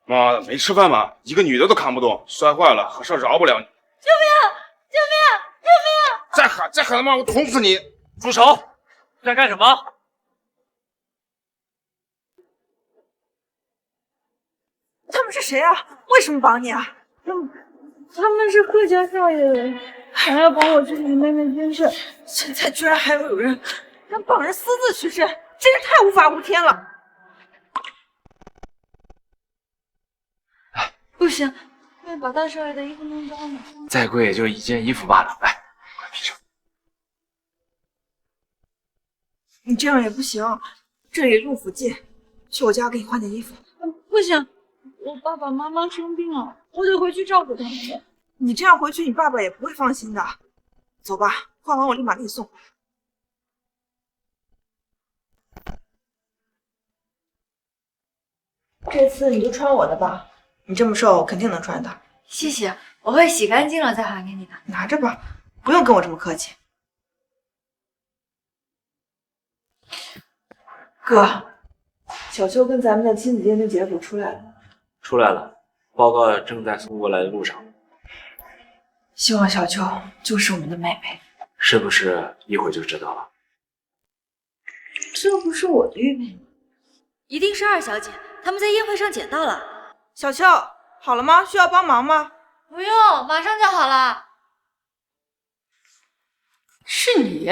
妈的，没吃饭吗？一个女的都扛不动，摔坏了，可是饶不了你。救命！救命！救命！再喊他妈，我捅死你！住手！在干什么？他们是谁啊？为什么绑你啊？他们是贺家少爷的人，还要帮我去你妹妹监视。现在居然还有人让绑人私自取证，真是太无法无天了！不行，快把大少爷的衣服弄脏了。再贵也就1件衣服罢了。来，快披上。你这样也不行，这里路附近，去我家给你换件衣服。不行，我爸爸妈妈生病了，我得回去照顾他们。你这样回去，你爸爸也不会放心的。走吧，换完我立马给你送回来。这次你就穿我的吧，你这么瘦，肯定能穿的。谢谢，我会洗干净了再还给你的。拿着吧，不用跟我这么客气。哥，小秋跟咱们的亲子鉴定结果出来了吗？出来了，报告正在送过来的路上。希望小秋就是我们的妹妹。是不是一会儿就知道了？这不是我的玉佩吗？一定是二小姐，他们在宴会上捡到了。小秋，好了吗？需要帮忙吗？不用，马上就好了。是你？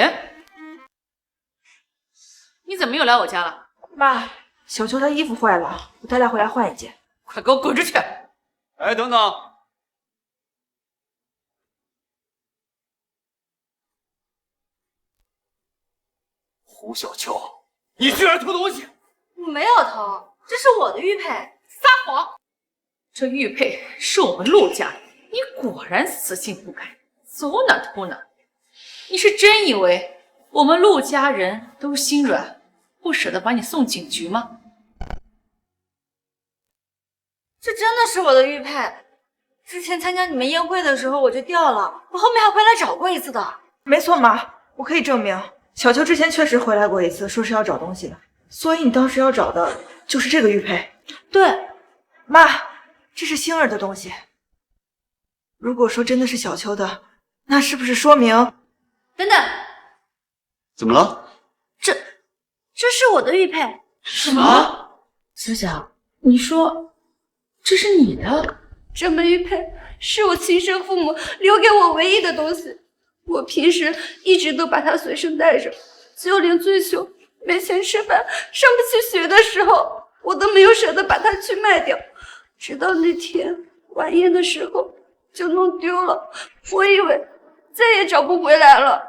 你怎么又来我家了？妈，小秋她衣服坏了，我带她回来换一件。快给我滚出去！哎，等等，胡小秋，你居然偷东西！我没有偷，这是我的玉佩。撒谎！这玉佩是我们陆家的，你果然死性不改，走哪偷哪。你是真以为我们陆家人都心软，不舍得把你送警局吗？这真的是我的玉佩，之前参加你们宴会的时候我就掉了，我后面还回来找过一次的。没错，妈，我可以证明，小秋之前确实回来过一次，说是要找东西的，所以你当时要找的就是这个玉佩。对，妈，这是星儿的东西。如果说真的是小秋的，那是不是说明……等等，怎么了？这是我的玉佩。什么？思想，你说这是你的？这枚玉佩是我亲生父母留给我唯一的东西，我平时一直都把它随身带着，就连最穷、没钱吃饭、上不起学的时候，我都没有舍得把它去卖掉。直到那天晚宴的时候就弄丢了，我以为再也找不回来了。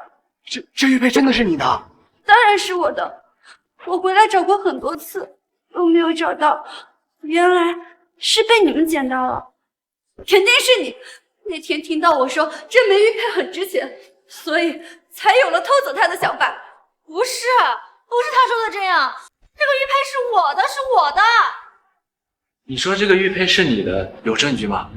这玉佩真的是你的？当然是我的，我回来找过很多次，都没有找到，原来是被你们捡到了。肯定是你那天听到我说这枚玉佩很值钱，所以才有了偷走它的想法。不是他说的这样，这个玉佩是我的，是我的。你说这个玉佩是你的，有证据吗？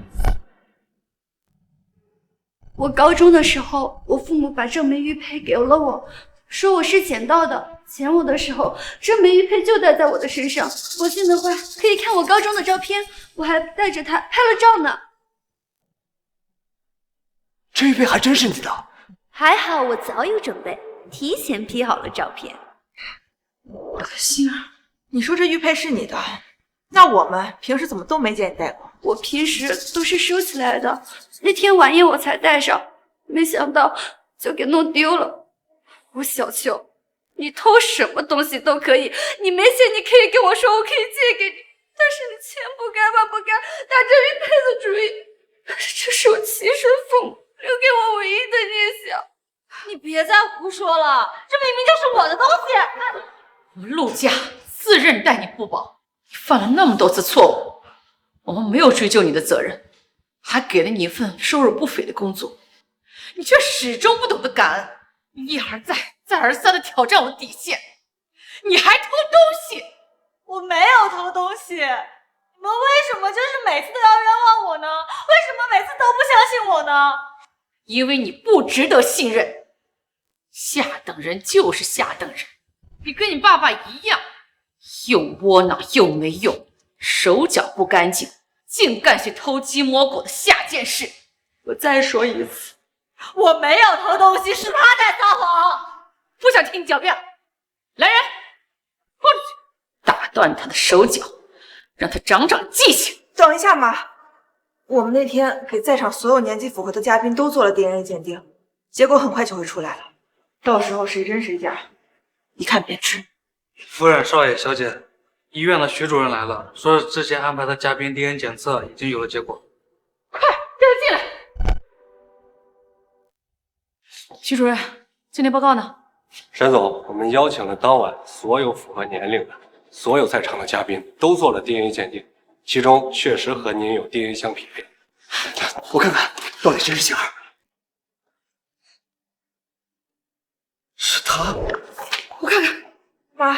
我高中的时候，我父母把这枚玉佩给了我，说我是捡到的。捡我的时候，这枚玉佩就戴在我的身上。有幸的话，可以看我高中的照片，我还带着它拍了照呢。这玉佩还真是你的？还好我早有准备，提前 P 好了照片。星儿，你说这玉佩是你的，那我们平时怎么都没见你戴过？我平时都是收起来的，那天晚宴我才戴上，没想到就给弄丢了。吴小秋，你偷什么东西都可以，你没钱你可以跟我说，我可以借给你，但是你千不该万不该打这玉佩的主意。这是我亲生父母留给我唯一的念想。你别再胡说了，这明明就是我的东西。我们陆家自认待你不薄，你犯了那么多次错误，我们没有追究你的责任，还给了你一份收入不菲的工作，你却始终不懂得感恩，一而再再而三的挑战我的底线，你还偷东西！我没有偷东西，你们为什么就是每次都要冤枉我呢？为什么每次都不相信我呢？因为你不值得信任，下等人就是下等人，你跟你爸爸一样，又窝囊又没用，手脚不干净，净干些偷鸡摸狗的下贱事。我再说一次，我没有偷东西，是他在撒谎。不想听你狡辩，来人，拖出去，打断他的手脚，让他长长记性。等一下妈，我们那天给在场所有年纪符合的嘉宾都做了 DNA 鉴定，结果很快就会出来了，到时候谁真谁假，一看便知。夫人、少爷、小姐，医院的徐主任来了，说之前安排的嘉宾 DNA 检测已经有了结果。快，跟他进来。徐主任，鉴定报告呢？沈总，我们邀请了当晚所有符合年龄的、所有在场的嘉宾都做了 DNA 鉴定，其中确实和您有 DNA 相匹配。我看看到底谁是星儿。是他。我看看，妈，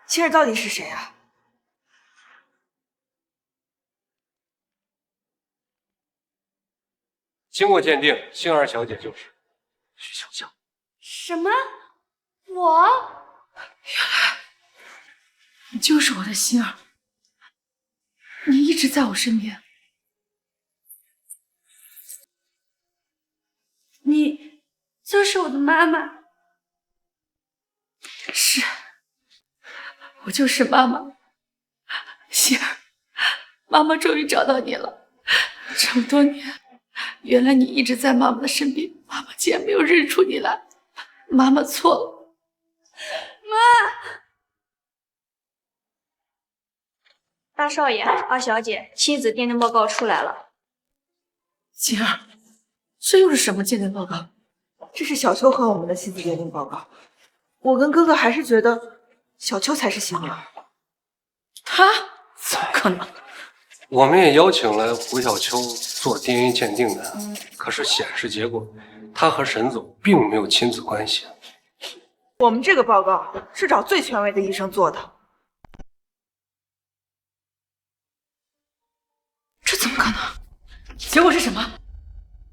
星儿到底是谁啊？经过鉴定，星儿小姐就是徐小江。什么？我？原来你就是我的星儿，你一直在我身边。你就是我的妈妈。是，我就是妈妈。星儿，妈妈终于找到你了。这么多年，原来你一直在妈妈的身边，妈妈竟然没有认出你来，妈妈错了。妈，大少爷、二小姐，妻子鉴定报告出来了。星儿，这又是什么鉴定报告？这是小秋和我们的妻子鉴定报告。我跟哥哥还是觉得小秋才是星儿。他？怎么可能？我们也邀请了胡小秋做 DNA 鉴定的，可是显示结果，他和沈总并没有亲子关系。我们这个报告是找最权威的医生做的。这怎么可能？结果是什么？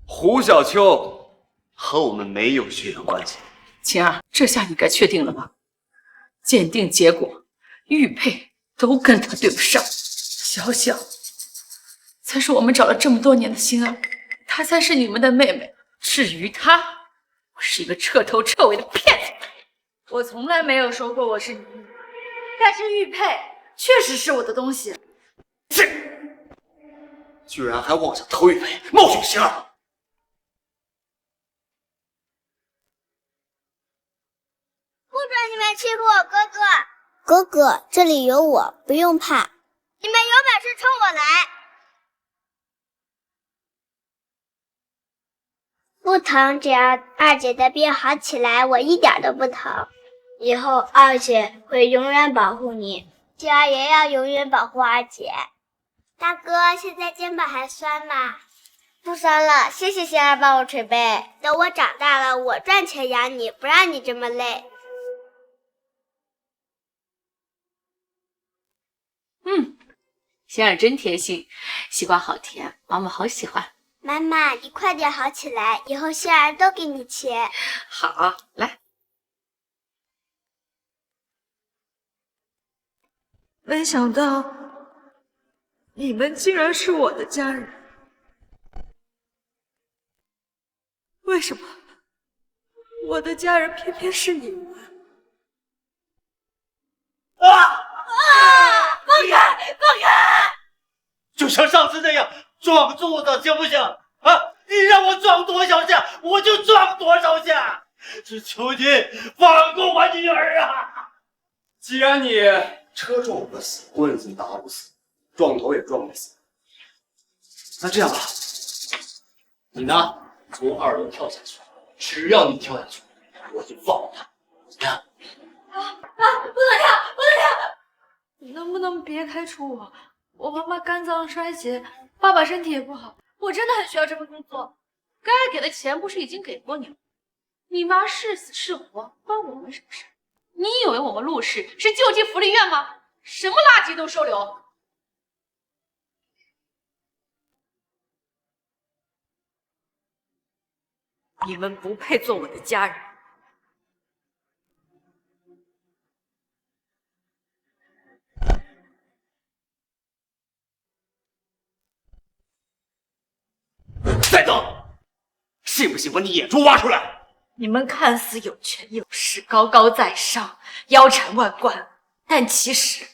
胡小秋和我们没有血缘关系。晴儿，这下你该确定了吧？鉴定结果、玉佩都跟他对不上。小小才是我们找了这么多年的星儿，她才是你们的妹妹。至于她，我是一个彻头彻尾的骗子。我从来没有说过我是你妹妹，但是玉佩确实是我的东西。居然还妄想偷玉佩，冒险星儿！不准你们欺负我哥哥！哥哥，这里有我，不用怕。你们有本事冲我来！不疼，只要二姐的病好起来，我一点都不疼。以后二姐会永远保护你，静儿也要永远保护二姐。大哥，现在肩膀还酸吗？不酸了，谢谢仙儿帮我捶背。等我长大了，我赚钱养你，不让你这么累。仙儿真贴心，西瓜好甜，妈妈好喜欢。妈妈，你快点好起来，以后仙儿都给你切。好，来。没想到你们竟然是我的家人，为什么我的家人偏偏是你们？放开！放开！就像上次那样撞柱子，行不行？啊！你让我撞多少下，我就撞多少下！只求你放过我女儿啊！既然你车撞不死，棍子打不死，撞头也撞不死，那这样吧，你呢，从2楼跳下去，只要你跳下去，我就放了他。怎么样？不能跳，不能跳！你能不能别开除我？我妈妈肝脏衰竭，爸爸身体也不好，我真的很需要这份工作。该给的钱不是已经给过你了？你妈是死是活，关我们什么事？你以为我们陆氏是救济福利院吗？什么垃圾都收留？你们不配做我的家人。再走，信不信把你眼珠挖出来？你们看似有权有势，高高在上，腰缠万贯，但其实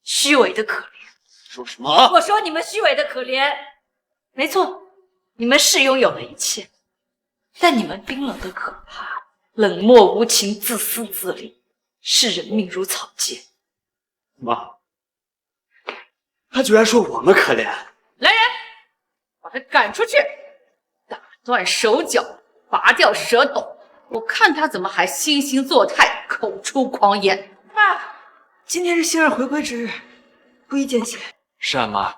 虚伪的可怜。说什么？我说你们虚伪的可怜。没错，你们是拥有了一切，但你们冰冷的可怕，冷漠无情，自私自利，视人命如草芥。妈，他居然说我们可怜！来人，把他赶出去，打断手脚，拔掉舌头。我看他怎么还惺惺作态，口出狂言。妈，今天是星儿回归之日，不宜见血。是啊，妈。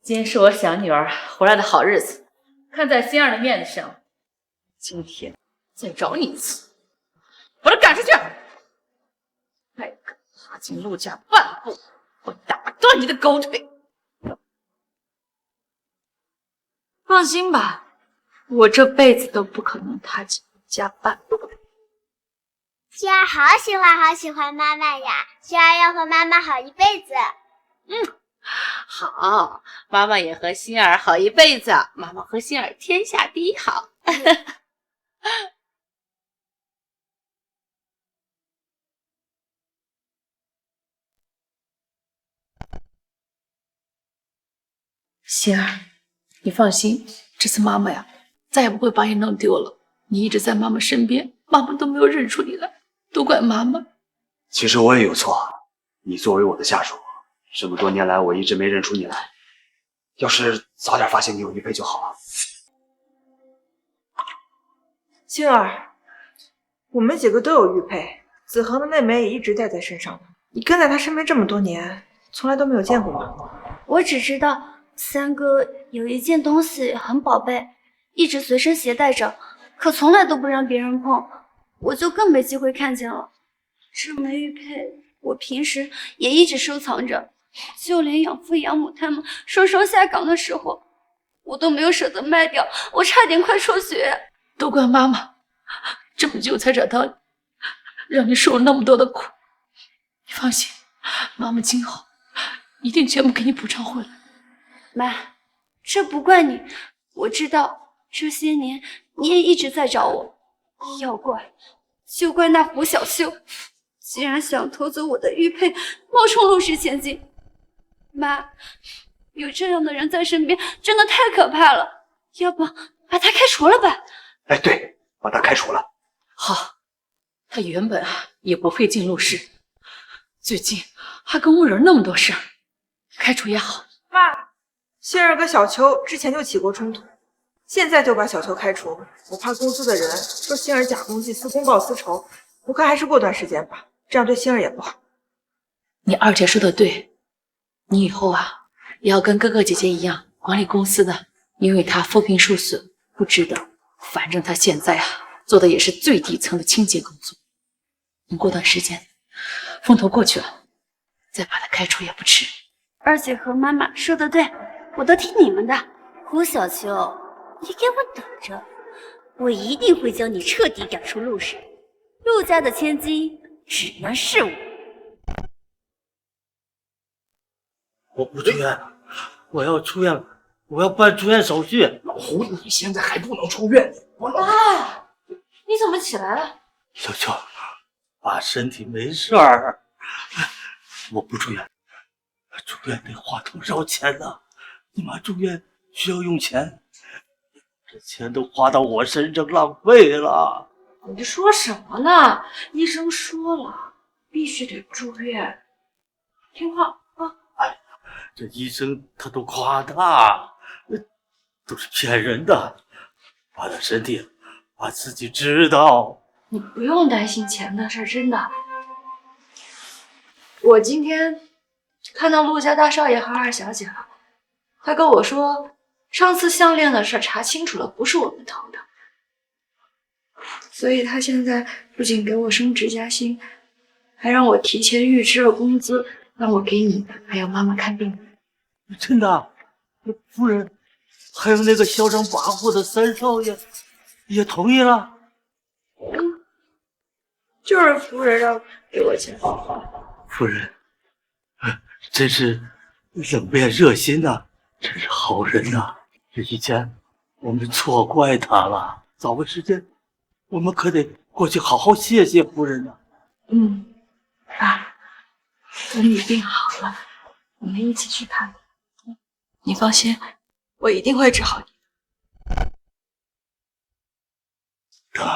今天是我小女儿回来的好日子，看在星儿的面子上，今天再找你一次，把他赶出去！还敢踏进陆家半步，我打断你的狗腿！放心吧，我这辈子都不可能踏进陆家半步。星儿好喜欢好喜欢妈妈呀，星儿要和妈妈好一辈子。好，妈妈也和星儿好一辈子，妈妈和星儿天下第一好。星儿，你放心，这次妈妈呀，再也不会把你弄丢了。你一直在妈妈身边，妈妈都没有认出你来，都怪妈妈。其实我也有错，你作为我的下属，这么多年来我一直没认出你来，要是早点发现你有玉佩就好了。星儿，我们几个都有玉佩，子恒的妹妹也一直带在身上呢。你跟在她身边这么多年，从来都没有见过吗？我只知道三哥有一件东西很宝贝，一直随身携带着，可从来都不让别人碰，我就更没机会看见了。这枚玉佩我平时也一直收藏着，就连养父养母他们双双下岗的时候，我都没有舍得卖掉，我差点快辍学。都怪妈妈，这么久才找到你，让你受了那么多的苦。你放心，妈妈今后一定全部给你补偿回来。妈，这不怪你，我知道这些年你也一直在找我，要怪就怪那胡小秀，竟然想偷走我的玉佩，冒充陆氏千金。妈，有这样的人在身边，真的太可怕了，要不把他开除了吧？哎，对，把他开除了。好，他原本也不配进陆氏，最近还跟我惹那么多事儿，开除也好。妈，星儿跟小秋之前就起过冲突，现在就把小邱开除，我怕公司的人说星儿假公济私、公报私仇。我看还是过段时间吧，这样对星儿也不好。你二姐说的对，你以后也要跟哥哥姐姐一样管理公司的，因为她扶贫树死不值得。反正她现在做的也是最底层的清洁工作。等过段时间风头过去了，再把她开除也不迟。二姐和妈妈说的对，我都听你们的。胡小秋，你给我等着，我一定会将你彻底赶出陆氏。陆家的千金只能是我。我不住院了，我要出院了，我要办住院手续。老胡，你现在还不能出院，我老爸，你怎么起来了？小秋，爸身体没事儿，我不住院，住院得花多少钱呢？你妈住院需要用钱，这钱都花到我身上浪费了。你说什么呢？医生说了，必须得住院，听话啊！这医生他都夸大，都是骗人的。爸的身体，爸自己知道。你不用担心钱的事，真的。我今天看到陆家大少爷和二小姐了，他跟我说，上次项链的事查清楚了，不是我们偷的。所以他现在不仅给我升职加薪，还让我提前预支了工资，让我给你还有妈妈看病。真的，夫人，还有那个嚣张跋扈的三少爷，也同意了。就是夫人让给我钱。夫人，真是冷面热心呐，真是好人呐。这以前我们错怪他了，找个时间，我们可得过去好好谢谢夫人呐。爸，等你病好了，我们一起去看。你放心，我一定会治好你。等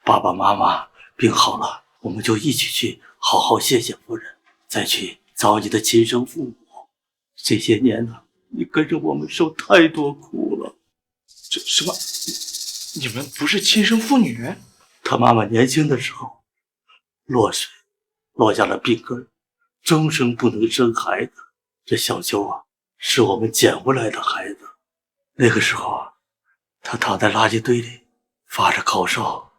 爸爸妈妈病好了，我们就一起去好好谢谢夫人，再去找你的亲生父母。这些年呢，你跟着我们受太多苦了。这什么？你们不是亲生父女？他妈妈年轻的时候落水，落下了病根，终生不能生孩子。这小秋是我们捡回来的孩子。那个时候他躺在垃圾堆里发着高烧，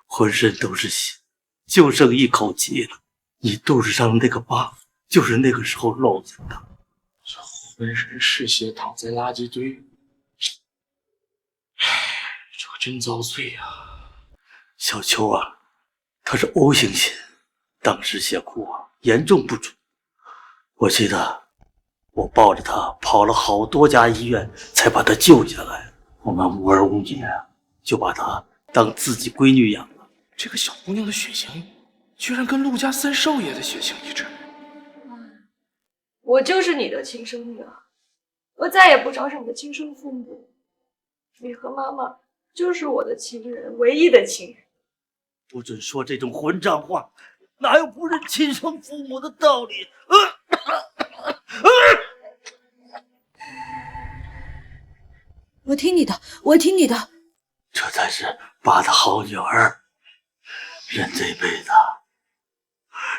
浑身都是血，就剩一口气了。你肚子上的那个疤就是那个时候落下的。这浑身是血躺在垃圾堆，这可真遭罪啊！小秋他是 O 型血，当时血库严重不足。我记得我抱着他跑了好多家医院才把他救下来。我们无儿无女，就把他当自己闺女养了。这个小姑娘的血型居然跟陆家三少爷的血型一致。我就是你的亲生女儿，我再也不找什么亲生父母，你和妈妈就是我的亲人，唯一的亲人。不准说这种混账话，哪有不认亲生父母的道理？我听你的，我听你的。这才是爸的好女儿，人这辈子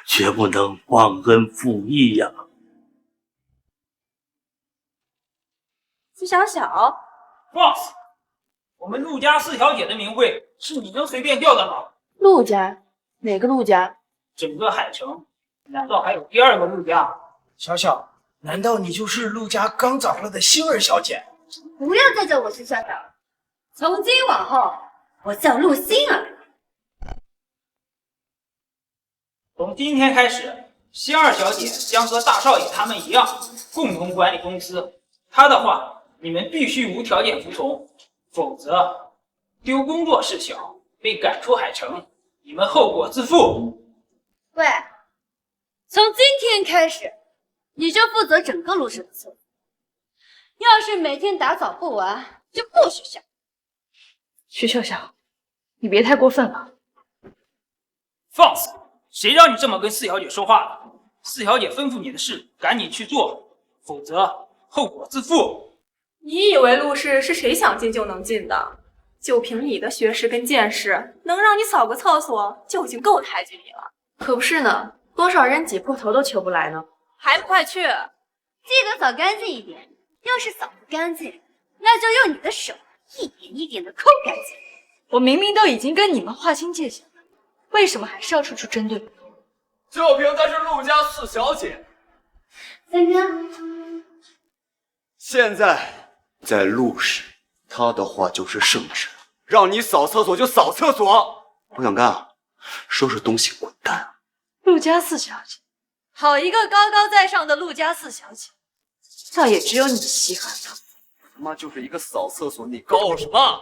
绝不能忘恩负义呀。付小小 ，boss， 我们陆家四小姐的名讳是你能随便调的吗？陆家？哪个陆家？整个海城，难道还有第二个陆家？小小，难道你就是陆家刚找了的星儿小姐？不要再叫我是校长，从今往后我叫陆星儿。从今天开始，星儿小姐将和大少爷他们一样，共同管理公司。她的话，你们必须无条件服从，否则丢工作事小，被赶出海城，你们后果自负。喂，从今天开始，你就负责整个陆氏的策略。要是每天打扫不完，就不许下。徐秀秀，你别太过分了。放肆！谁让你这么跟四小姐说话的？四小姐吩咐你的事，赶紧去做，否则后果自负。你以为陆氏是谁想进就能进的？就凭你的学识跟见识，能让你扫个厕所就已经够抬举你了。可不是呢，多少人挤破头都求不来呢。还不快去！记得扫干净一点，要是扫不干净，那就用你的手一点一点的抠干净。我明明都已经跟你们划清界限了，为什么还是要处处针对我？就凭她是陆家四小姐，三哥，现在在陆氏，他的话就是圣旨，让你扫厕所就扫厕所，不想干啊，收拾东西滚蛋！陆家四小姐，好一个高高在上的陆家四小姐，那也只有你稀罕了。他妈就是一个扫厕所，你搞什么？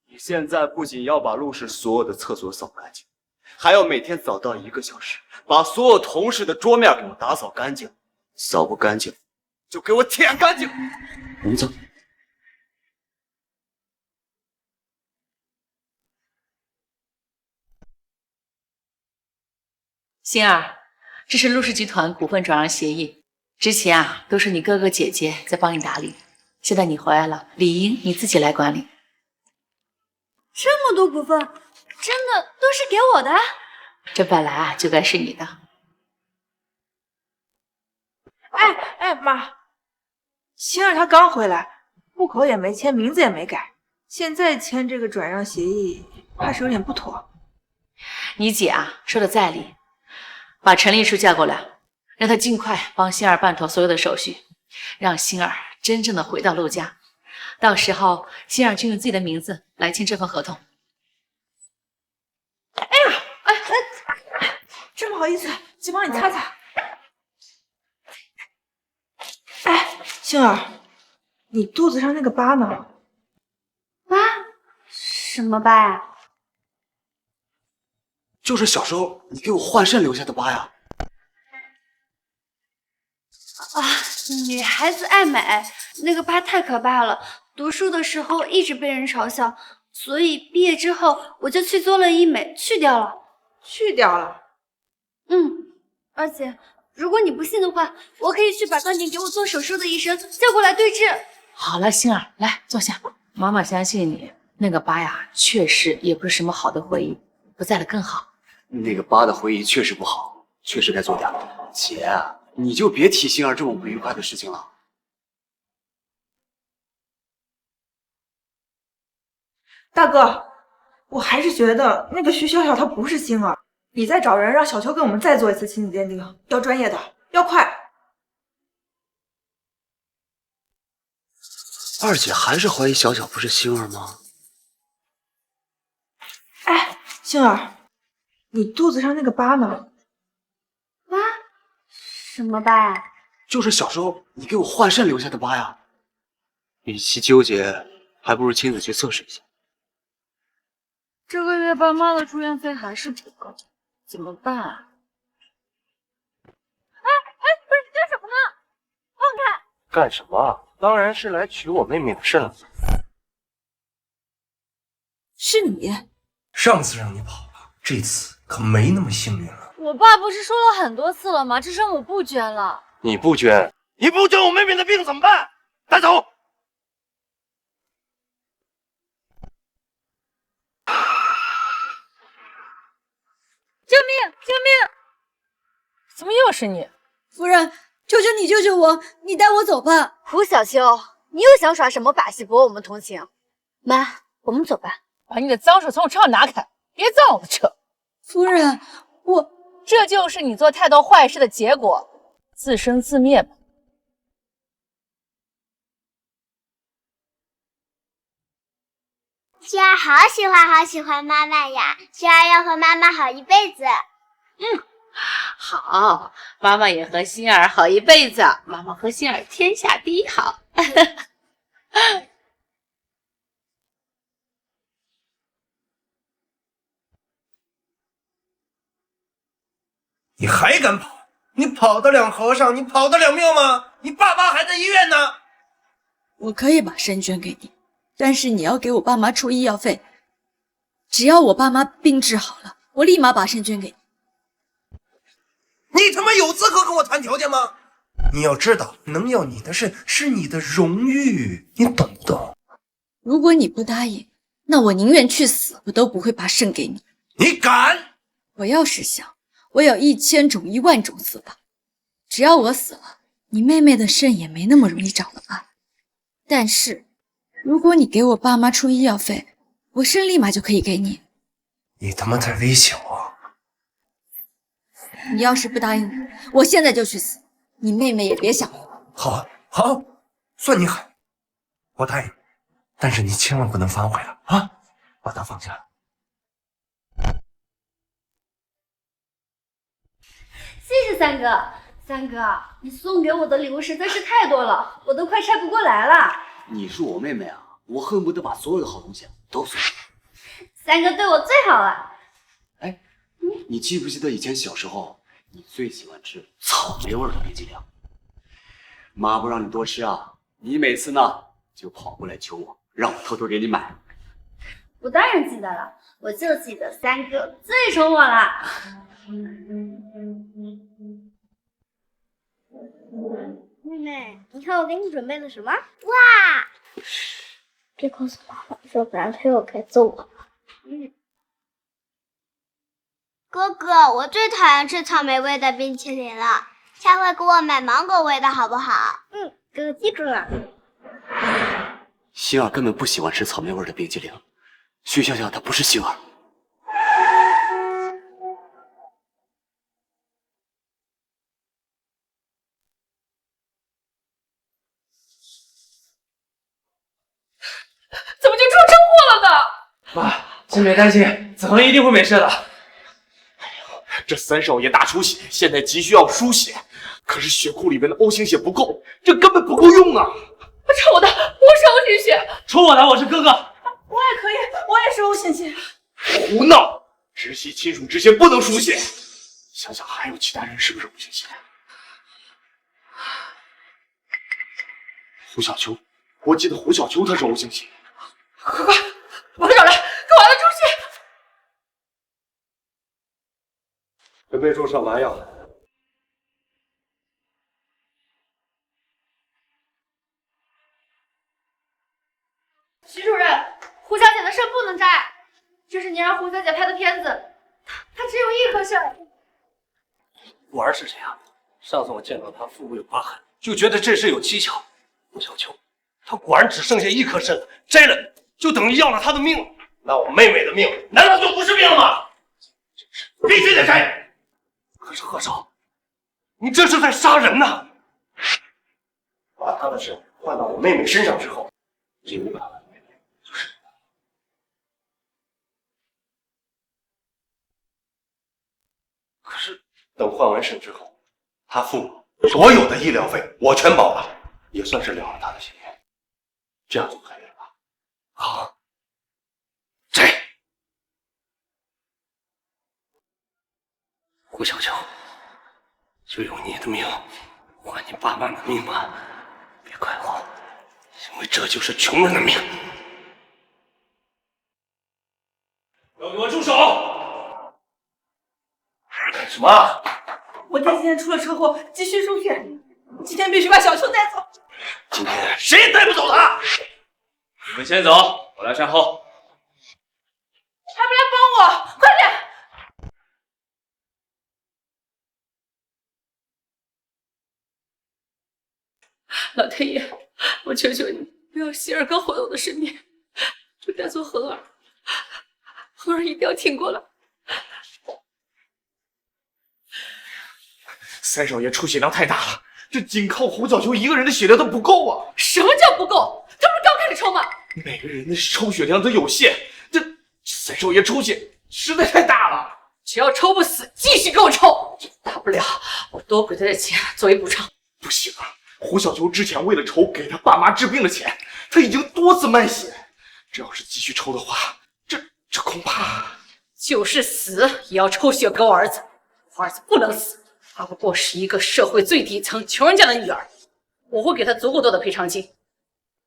你现在不仅要把陆氏所有的厕所扫干净，还要每天早到1个小时，把所有同事的桌面给我打扫干净，扫不干净就给我舔干净。我们走。星儿，这是陆氏集团股份转让协议，之前都是你哥哥姐姐在帮你打理，现在你回来了，理应你自己来管理。这么多股份，真的都是给我的？这本来就该是你的。哎，妈，星儿她刚回来，户口也没迁，名字也没改，现在签这个转让协议，怕是有点不妥。你姐说的在理，把陈秘书叫过来，让他尽快帮星儿办妥所有的手续，让星儿真正的回到陆家。到时候星儿就用自己的名字来签这份合同。真不好意思，姐帮你擦擦。星儿，你肚子上那个疤呢？疤？什么疤呀？就是小时候你给我换肾留下的疤呀。女孩子爱美，那个疤太可怕了。读书的时候一直被人嘲笑，所以毕业之后我就去做了医美，去掉了。去掉了？而且如果你不信的话，我可以去把当年给我做手术的医生叫过来对质。好了，星儿，来坐下。妈妈相信你，那个疤确实也不是什么好的回忆，不在了更好。那个疤的回忆确实不好，确实该做掉。姐，你就别提星儿这么不愉快的事情了。大哥，我还是觉得那个徐小小她不是星儿，你再找人让小秋给我们再做一次亲子鉴定，要专业的，要快。二姐还是怀疑小小不是星儿吗？星儿，你肚子上那个疤呢？疤？什么疤呀？就是小时候你给我换肾留下的疤呀。与其纠结，还不如亲自去测试一下。这个月爸妈的住院费还是不够，怎么办啊？不是你干什么呢？放开！干什么？当然是来取我妹妹的肾了。是你？上次让你跑了，这次可没那么幸运了。我爸不是说了很多次了吗？这生我不捐了。你不捐我妹妹的病怎么办？带走！救命！救命！怎么又是你？夫人，求求你救救我，你带我走吧。胡小秋，你又想耍什么把戏博我们同情？妈，我们走吧。把你的脏手从我车上拿开，别脏我的车。夫人，这就是你做太多坏事的结果，自生自灭吧。星儿好喜欢妈妈呀，星儿要和妈妈好一辈子。好，妈妈也和星儿好一辈子，妈妈和星儿天下第一好。你还敢跑？你跑得了和尚，你跑得了庙吗？你爸妈还在医院呢。我可以把肾捐给你，但是你要给我爸妈出医药费。只要我爸妈病治好了，我立马把肾捐给你。你他妈有资格跟我谈条件吗？你要知道，能要你的肾是你的荣誉，你懂不懂？如果你不答应，那我宁愿去死，我都不会把肾给你。你敢？我要是想，我有1000种、10000种死法。只要我死了，你妹妹的肾也没那么容易找了吧？但是，如果你给我爸妈出医药费，我肾立马就可以给你。你他妈在威胁我！你要是不答应我现在就去死，你妹妹也别想活。好，算你狠，我答应，但是你千万不能反悔了啊！把他放下。谢谢三哥，三哥，你送给我的礼物实在是太多了，我都快拆不过来了。你是我妹妹啊，我恨不得把所有的好东西都送你。三哥对我最好了。哎，你记不记得以前小时候，你最喜欢吃草莓味的冰激凌？妈不让你多吃啊，你每次呢就跑过来求我，让我偷偷给你买。我当然记得了，我就记得三哥最宠我了。妹妹，你看我给你准备了什么？哇，别告诉爸爸，要不然他又该揍我了。哥哥，我最讨厌吃草莓味的冰淇淋了，下回给我买芒果味的好不好？哥哥记住了。星儿根本不喜欢吃草莓味的冰激凌，徐笑笑她不是星儿。怎么就出车祸了呢？妈，先别担心，子恒一定会没事的。这三少爷大出血，现在急需要输血，可是血库里边的 O 型血不够，这根本不够用啊！抽我的，我是 O 型血。抽我的，我是哥哥。我也可以，我也是 O 型血。胡闹！直系亲属之间不能输血。想想还有其他人是不是 O 型血？胡小秋，我记得胡小秋他是 O 型血。快，把他找来，给我儿子出血。准备注射麻药。徐主任，胡小姐的肾不能摘，这是您让胡小姐拍的片子，她只有1颗肾。我儿是这样的，上次我见到他腹部有疤痕，就觉得这事有蹊跷。胡小秋，他果然只剩下1颗肾了，摘了就等于要了他的命。那我妹妹的命难道就不是命了吗？必须得摘。可是何少，你这是在杀人呐！把他的肾换到我妹妹身上之后，这500万就是你的。可是等换完肾之后，他父母所有的医疗费我全包了，也算是了了他的心愿。这样就可以了吧？好，摘。胡小秋，就用你的命换你爸妈的命吧，别怪我，因为这就是穷人的命。都给我住手！干什么？我弟今天出了车祸，急需输血，今天必须把小秋带走。今天谁也带不走他。你们先走，我来善后。还不来帮我，快点！老天爷，我求求你，不要希儿刚回到我的身边，就带走恒儿，恒儿一定要挺过来。三少爷出血量太大了，这仅靠胡小秋一个人的血量都不够啊！什么叫不够？他不是刚开始抽吗？每个人的抽血量都有限，这三少爷出血实在太大了。只要抽不死，继续给我抽，大不了我多给他点钱作为补偿。不行啊！胡小秋之前为了筹给他爸妈治病的钱，他已经多次卖血。这要是继续抽的话，这恐怕就是死也要抽血给我儿子。我儿子不能死，他不过是一个社会最底层穷人家的女儿，我会给他足够多的赔偿金。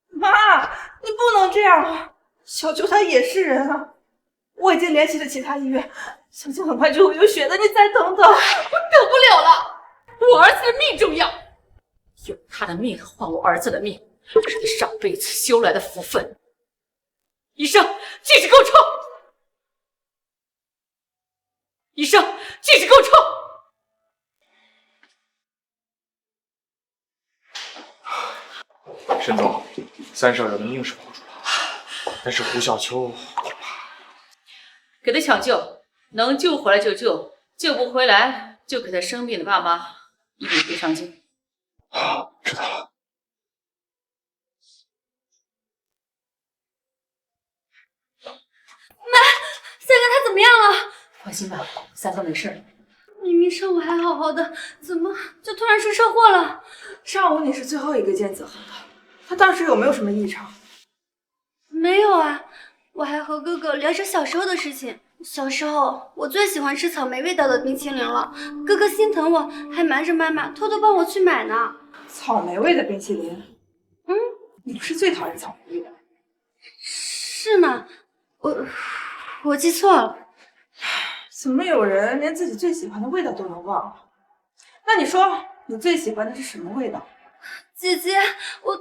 妈，你不能这样啊！小秋她也是人啊，我已经联系了其他医院，相信很快就会有血的，你再等等。我等不了了，我儿子的命重要。用他的命换我儿子的命，是他上辈子修来的福分。医生，禁止给我冲！医生，禁止给我冲！沈总，3少爷的命是保住了，但是胡小秋恐怕……给他抢救，能救回来就救，救不回来就给他生病的爸妈一笔赔偿金。好，知道了。妈，三哥他怎么样了？放心吧，三哥没事了。明明上午还好好的，怎么就突然出车祸了？上午你是最后一个见子恒的，他当时有没有什么异常？没有啊，我还和哥哥聊着小时候的事情。小时候我最喜欢吃草莓味道的冰淇淋了，哥哥心疼我，还瞒着妈妈偷偷帮我去买呢。草莓味的冰淇淋？你不是最讨厌草莓味的？是吗？我记错了。怎么有人连自己最喜欢的味道都能忘了？那你说你最喜欢的是什么味道？姐姐，我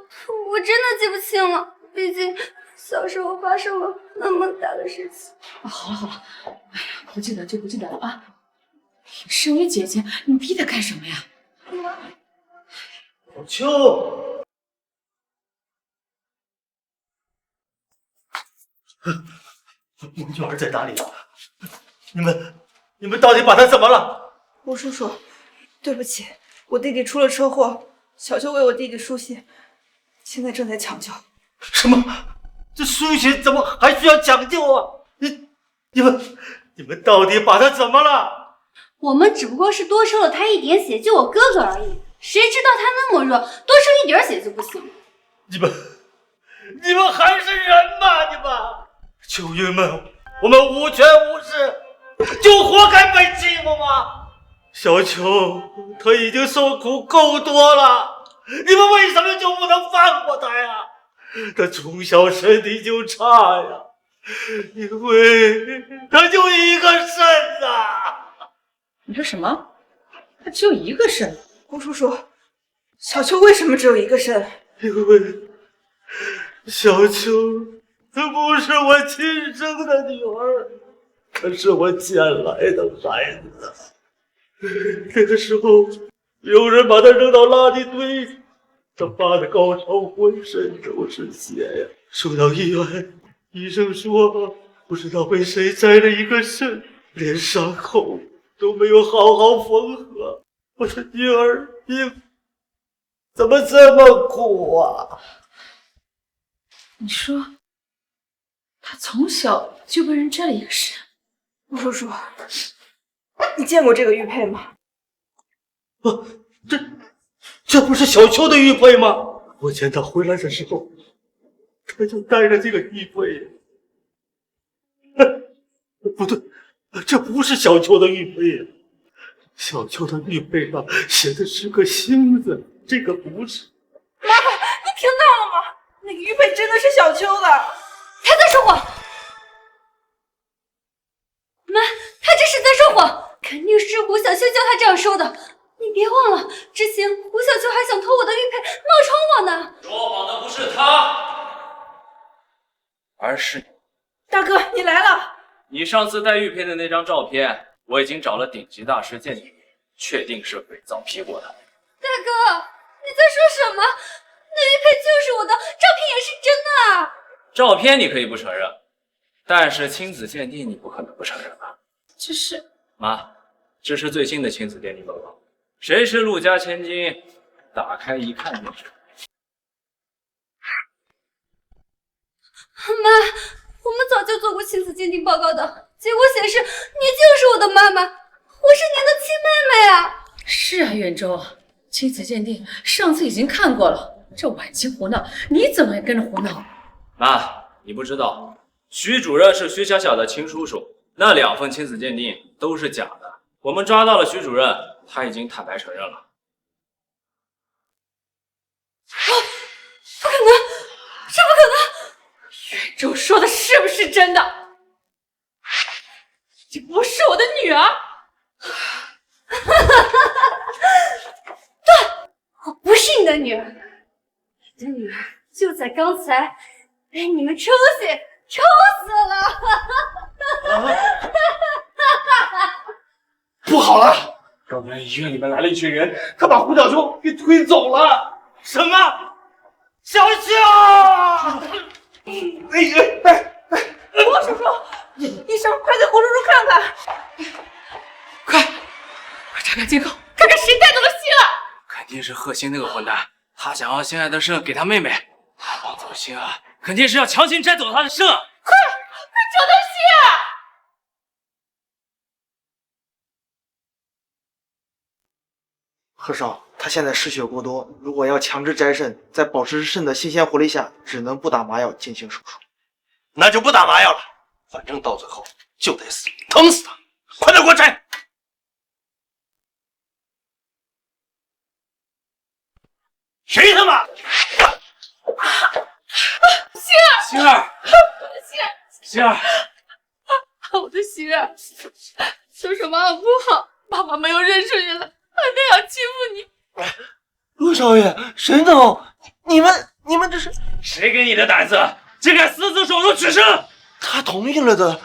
真的记不清了，毕竟小时候发生了那么大的事情。好了好了，哎呀，不记得就不记得了啊！身为姐姐，你逼他干什么呀？小秋，我女儿在哪里？你们到底把她怎么了？吴叔叔，对不起，我弟弟出了车祸，小秋为我弟弟输血，现在正在抢救。什么？这输血怎么还需要抢救啊？你们到底把他怎么了？我们只不过是多收了他一点血，救我哥哥而已。谁知道他那么弱，多收一点血就不行？你们还是人吗？你们秋云们，我们无权无势，就活该被欺负吗？小秋他已经受苦够多了，你们为什么就不能放过他呀？他从小身体就差呀，因为他就一个肾呐。你说什么？他只有一个肾？吴叔叔，小秋为什么只有一个肾？因为小秋她不是我亲生的女儿，她是我捡来的孩子。那个时候有人把她扔到垃圾堆里，她发的高烧，浑身都是血呀。送到医院，医生说不知道被谁摘了一个肾，连伤口都没有好好缝合。我的女儿命怎么这么苦啊？你说他从小就被人摘了一个肾？吴叔叔，你见过这个玉佩吗？这不是小秋的玉佩吗？我见他回来的时候，他就带着这个玉佩。不对，这不是小秋的玉佩。小秋的玉佩上写的是个星字，这个不是。妈，你听到了吗？那个玉佩真的是小秋的。他在说谎。妈，他这是在说谎，肯定是胡小秋叫他这样说的。你别忘了，之前胡小秋还想偷我的玉佩，冒充我呢。说谎的不是他，而是你。大哥，你来了。你上次带玉佩的那张照片，我已经找了顶级大师鉴定，确定是伪造 P 过的。大哥，你在说什么？那玉佩就是我的，照片也是真的啊。照片你可以不承认，但是亲子鉴定你不可能不承认吧？这是妈，这是最新的亲子鉴定报告，谁是陆家千金？打开一看就是。妈，我们早就做过亲子鉴定报告的，结果显示你就是我的妈妈，我是您的亲妹妹啊！是啊，袁州，亲子鉴定上次已经看过了，这婉晴胡闹，你怎么也跟着胡闹？妈，你不知道，徐主任是徐小小的亲叔叔，那2份亲子鉴定都是假的。我们抓到了徐主任，他已经坦白承认了。不可能，这不可能！袁州说的是不是真的？这不是我的女儿！对，我不是你的的女儿，你的女儿就在刚才被你们抽血抽死了！不好了！刚才医院里面来了一群人，他把胡小秋给推走了。什么？小秋！王叔叔，医生，快给胡叔叔看看！快查看监控，看看谁带走了心儿！肯定是贺鑫那个混蛋，他想要心爱的肾给他妹妹，忘走心儿，肯定是要强行摘走他的肾。快找到心儿！贺少，他现在失血过多，如果要强制摘肾，在保持肾的新鲜活力下，只能不打麻药进行手术。那就不打麻药了，反正到最后就得死，疼死他！快点给我摘！谁他妈？心儿，心儿，我的心儿，说什么不好，爸爸没有认出你来，还那样欺负你。陆少爷，沈总，你们这是谁给你的胆子，竟敢私自手术取肾？他同意了的，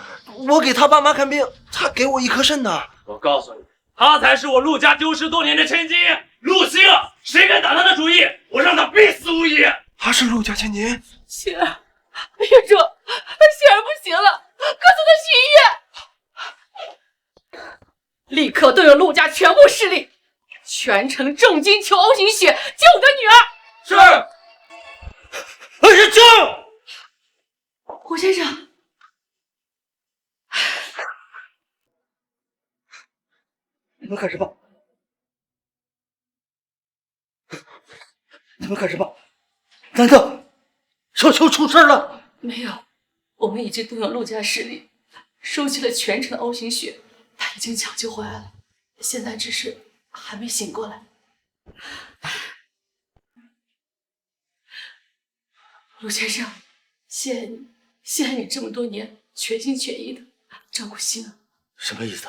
我给他爸妈看病，他给我1颗肾的。我告诉你，他才是我陆家丢失多年的千金。陆星，谁敢打他的主意，我让他必死无疑。他是陆家千金。心儿，别说，心儿不行了，快送他去医院！立刻动用陆家全部势力，全城重金求 O 型血，救我的女儿！是。救！胡先生，你们开始吧。你们开始吧。难道小秋出事了？没有，我们已经动用陆家势力，收集了全城的 O 型血，他已经抢救回来了，现在只是还没醒过来。陆先生，谢谢你，谢谢你这么多年全心全意的照顾心儿。什么意思？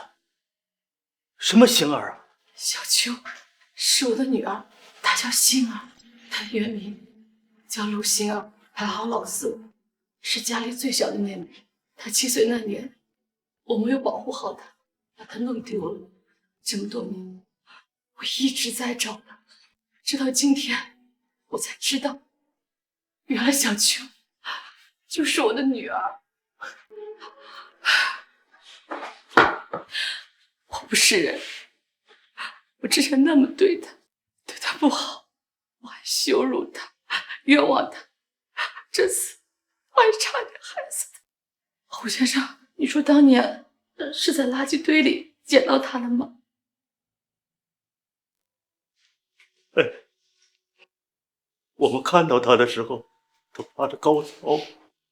什么星儿啊？小秋是我的女儿，她叫心儿，她的原名叫陆心儿，排行老4，是家里最小的妹妹。她7岁那年，我没有保护好她，把她弄丢了。这么多年，我一直在找她，直到今天，我才知道，原来小秋就是我的女儿。我不是人，我之前那么对她不好，我还羞辱她，冤枉她，这次我还差点害死她。胡先生，你说当年是在垃圾堆里捡到她的吗？我们看到他的时候，都爬着高草，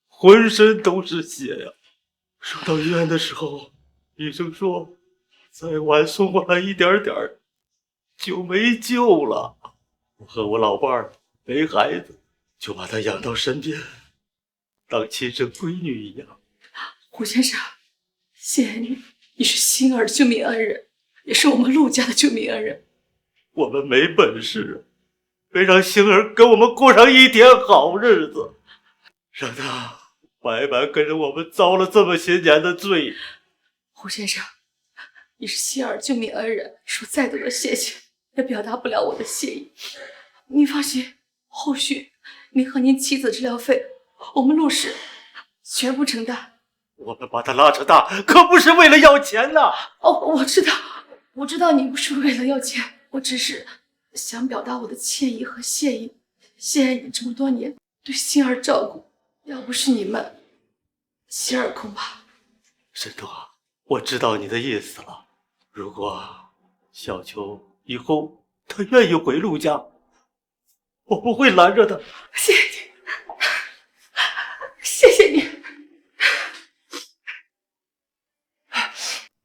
浑身都是血呀。送到医院的时候，医生说再晚送过来一点点就没救了。我和我老伴儿没孩子，就把他养到身边，当亲生闺女一样。胡先生，谢谢你，你是心儿的救命恩人，也是我们陆家的救命恩人。我们没本事，没让星儿跟我们过上一天好日子，让他白白跟着我们遭了这么些年的罪。胡先生，你是心儿救命恩人，说再多的谢谢也表达不了我的谢意。您放心，后续您和您妻子治疗费，我们陆氏全部承担。我们把他拉扯大，可不是为了要钱呐！哦，我知道你不是为了要钱，我只是想表达我的歉意和谢意。谢谢你这么多年对心儿照顾，要不是你们，心儿恐怕……沈多，我知道你的意思了。如果小秋以后他愿意回陆家，我不会拦着他。谢谢你，谢谢你。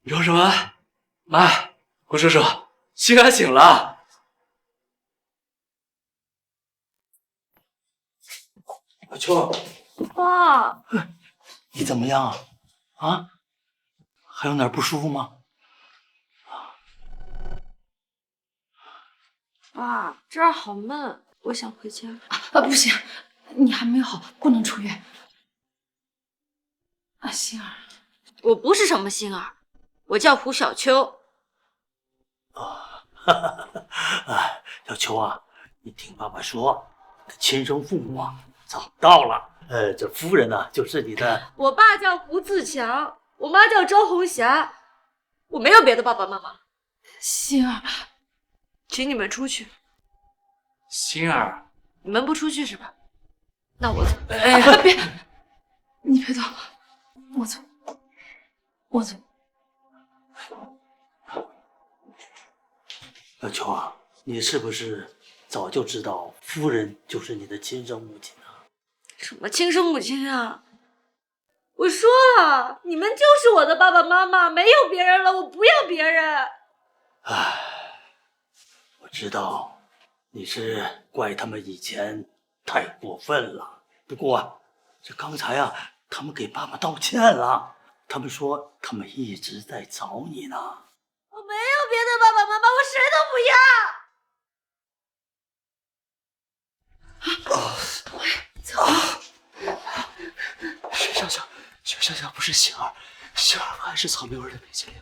你说什么？妈，胡叔叔，心儿醒了。小秋，爸，你怎么样啊？啊？还有哪儿不舒服吗？爸，这儿好闷，我想回家。不行，你还没有好，不能出院。星儿，我不是什么星儿，我叫胡小秋。小秋啊，你听爸爸说，你的亲生父母啊早到了。这夫人呢，就是你的。我爸叫胡自强，我妈叫周红霞，我没有别的爸爸妈妈。星儿，请你们出去。星儿，你们不出去是吧？那我走。别，你别走，我走，我走。小秋啊，你是不是早就知道夫人就是你的亲生母亲啊？什么亲生母亲啊！我说了，你们就是我的爸爸妈妈，没有别人了，我不要别人。我知道你是怪他们以前太过分了，不过啊，这刚才啊，他们给爸爸道歉了，他们说他们一直在找你呢。我没有别的爸爸妈妈，我谁都不要。徐小小不是星儿，星儿还是草莓味的冰淇淋。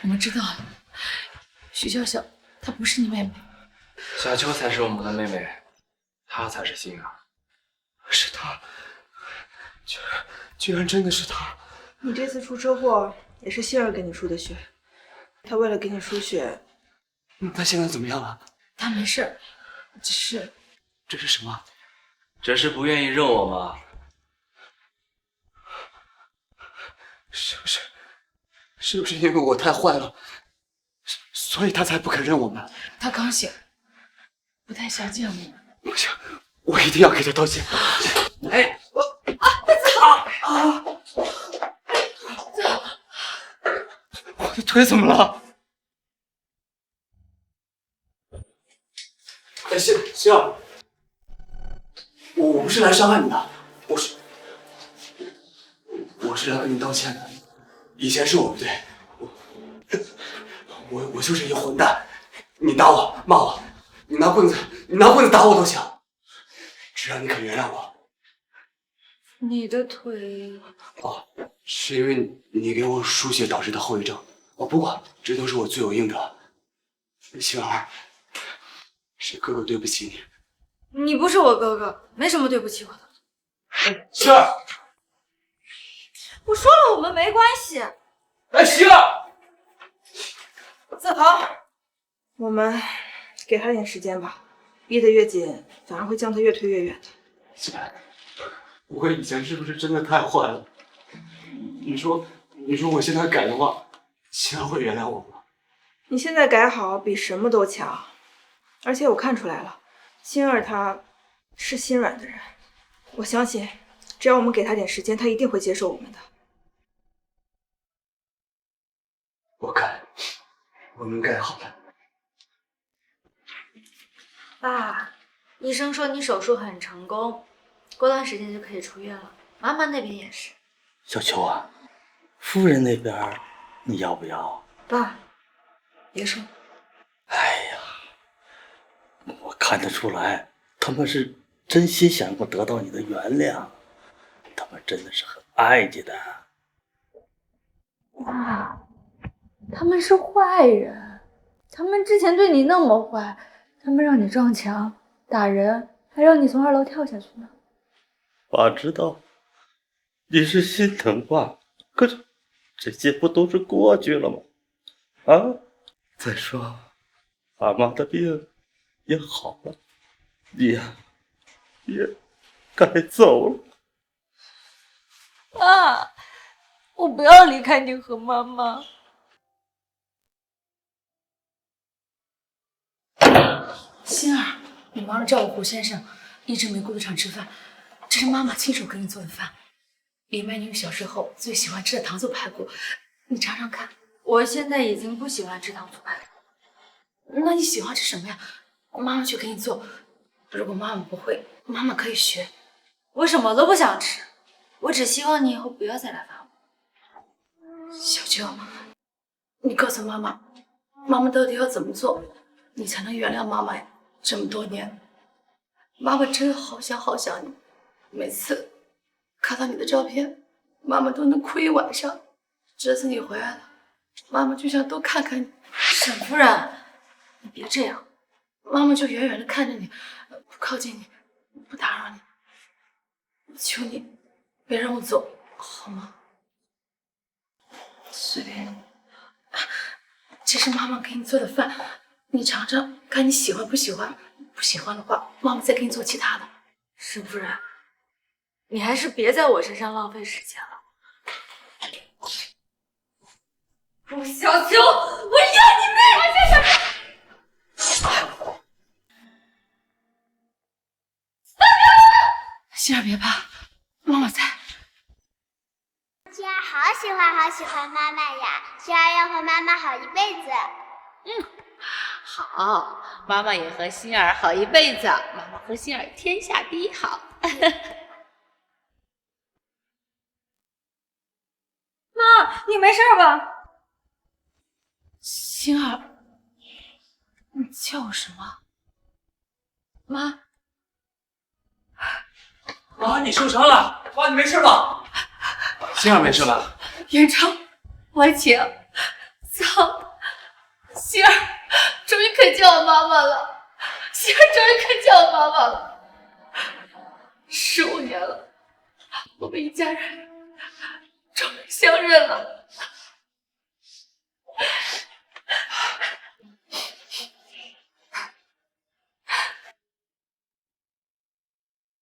我们知道了，徐小小她不是你妹妹，小秋才是我们的妹妹，她才是星儿。是她，居然真的是她！你这次出车祸也是星儿给你输的血，她为了给你输血。她现在怎么样了？她没事，只是……这是什么？只是不愿意认我吗？是不是因为我太坏了，所以他才不肯认我们？她刚醒，不太想见我们。不行，我一定要给他道歉。哎，我的腿怎么了？星儿，我不是来伤害你的，我是来跟你道歉的。以前是我不对，我就是一个混蛋。你打我骂我，你拿棍子打我都行，只要你肯原谅我。你的腿……是因为你给我输血导致的后遗症。不过这都是我罪有应得。星儿，是哥哥对不起你。你不是我哥哥，没什么对不起我的。星儿，我说了，我们没关系。星儿，子豪，我们给他点时间吧，逼得越紧，反而会将他越推越远的。我以前是不是真的太坏了？你说我现在改的话，星儿会原谅我吗？你现在改好比什么都强，而且我看出来了，星儿她是心软的人，我相信只要我们给他点时间，他一定会接受我们的。我们改好了。爸，医生说你手术很成功，过段时间就可以出院了。妈妈那边也是。小秋啊，夫人那边你要不要？爸，别说。我看得出来，他们是真心想要得到你的原谅，他们真的是很爱你的。爸，他们是坏人，他们之前对你那么坏，他们让你撞墙、打人，还让你从2楼跳下去呢。爸知道你是心疼爸，可是这些不都是过去了吗？再说爸妈的病也好了，你呀也该走了。爸，我不要离开你和妈妈。星儿，你忙着照顾胡先生，一直没顾得上吃饭。这是妈妈亲手给你做的饭，李曼妮小时候最喜欢吃的糖醋排骨，你尝尝看。我现在已经不喜欢吃糖醋排骨。那你喜欢吃什么呀？妈妈去给你做。如果妈妈不会，妈妈可以学。我什么都不想吃，我只希望你以后不要再来烦我。小秋，你告诉妈妈，妈妈到底要怎么做，你才能原谅妈妈呀？这么多年，妈妈真的好想好想你，每次看到你的照片，妈妈都能哭一晚上。这次你回来了，妈妈就想多看看你。沈夫人，你别这样，妈妈就远远的看着你，不靠近你，不打扰你。我求你，别让我走，好吗？随便，这是妈妈给你做的饭，你尝尝，看你喜欢不喜欢。不喜欢的话，妈妈再给你做其他的。沈夫人，你还是别在我身上浪费时间了。陆小秋，我要你命！心儿别怕，妈妈在。心儿好喜欢妈妈呀！心儿要和妈妈好一辈子。好，妈妈也和心儿好一辈子，妈妈和心儿天下第一好。妈，你没事吧？心儿，你叫我什么？妈。妈，你受伤了？妈，你没事吧？心儿没事吧？元超，歪姐，操，心儿终于肯叫我妈妈了，心儿终于肯叫我妈妈了。15年了，我们一家人终于相认了。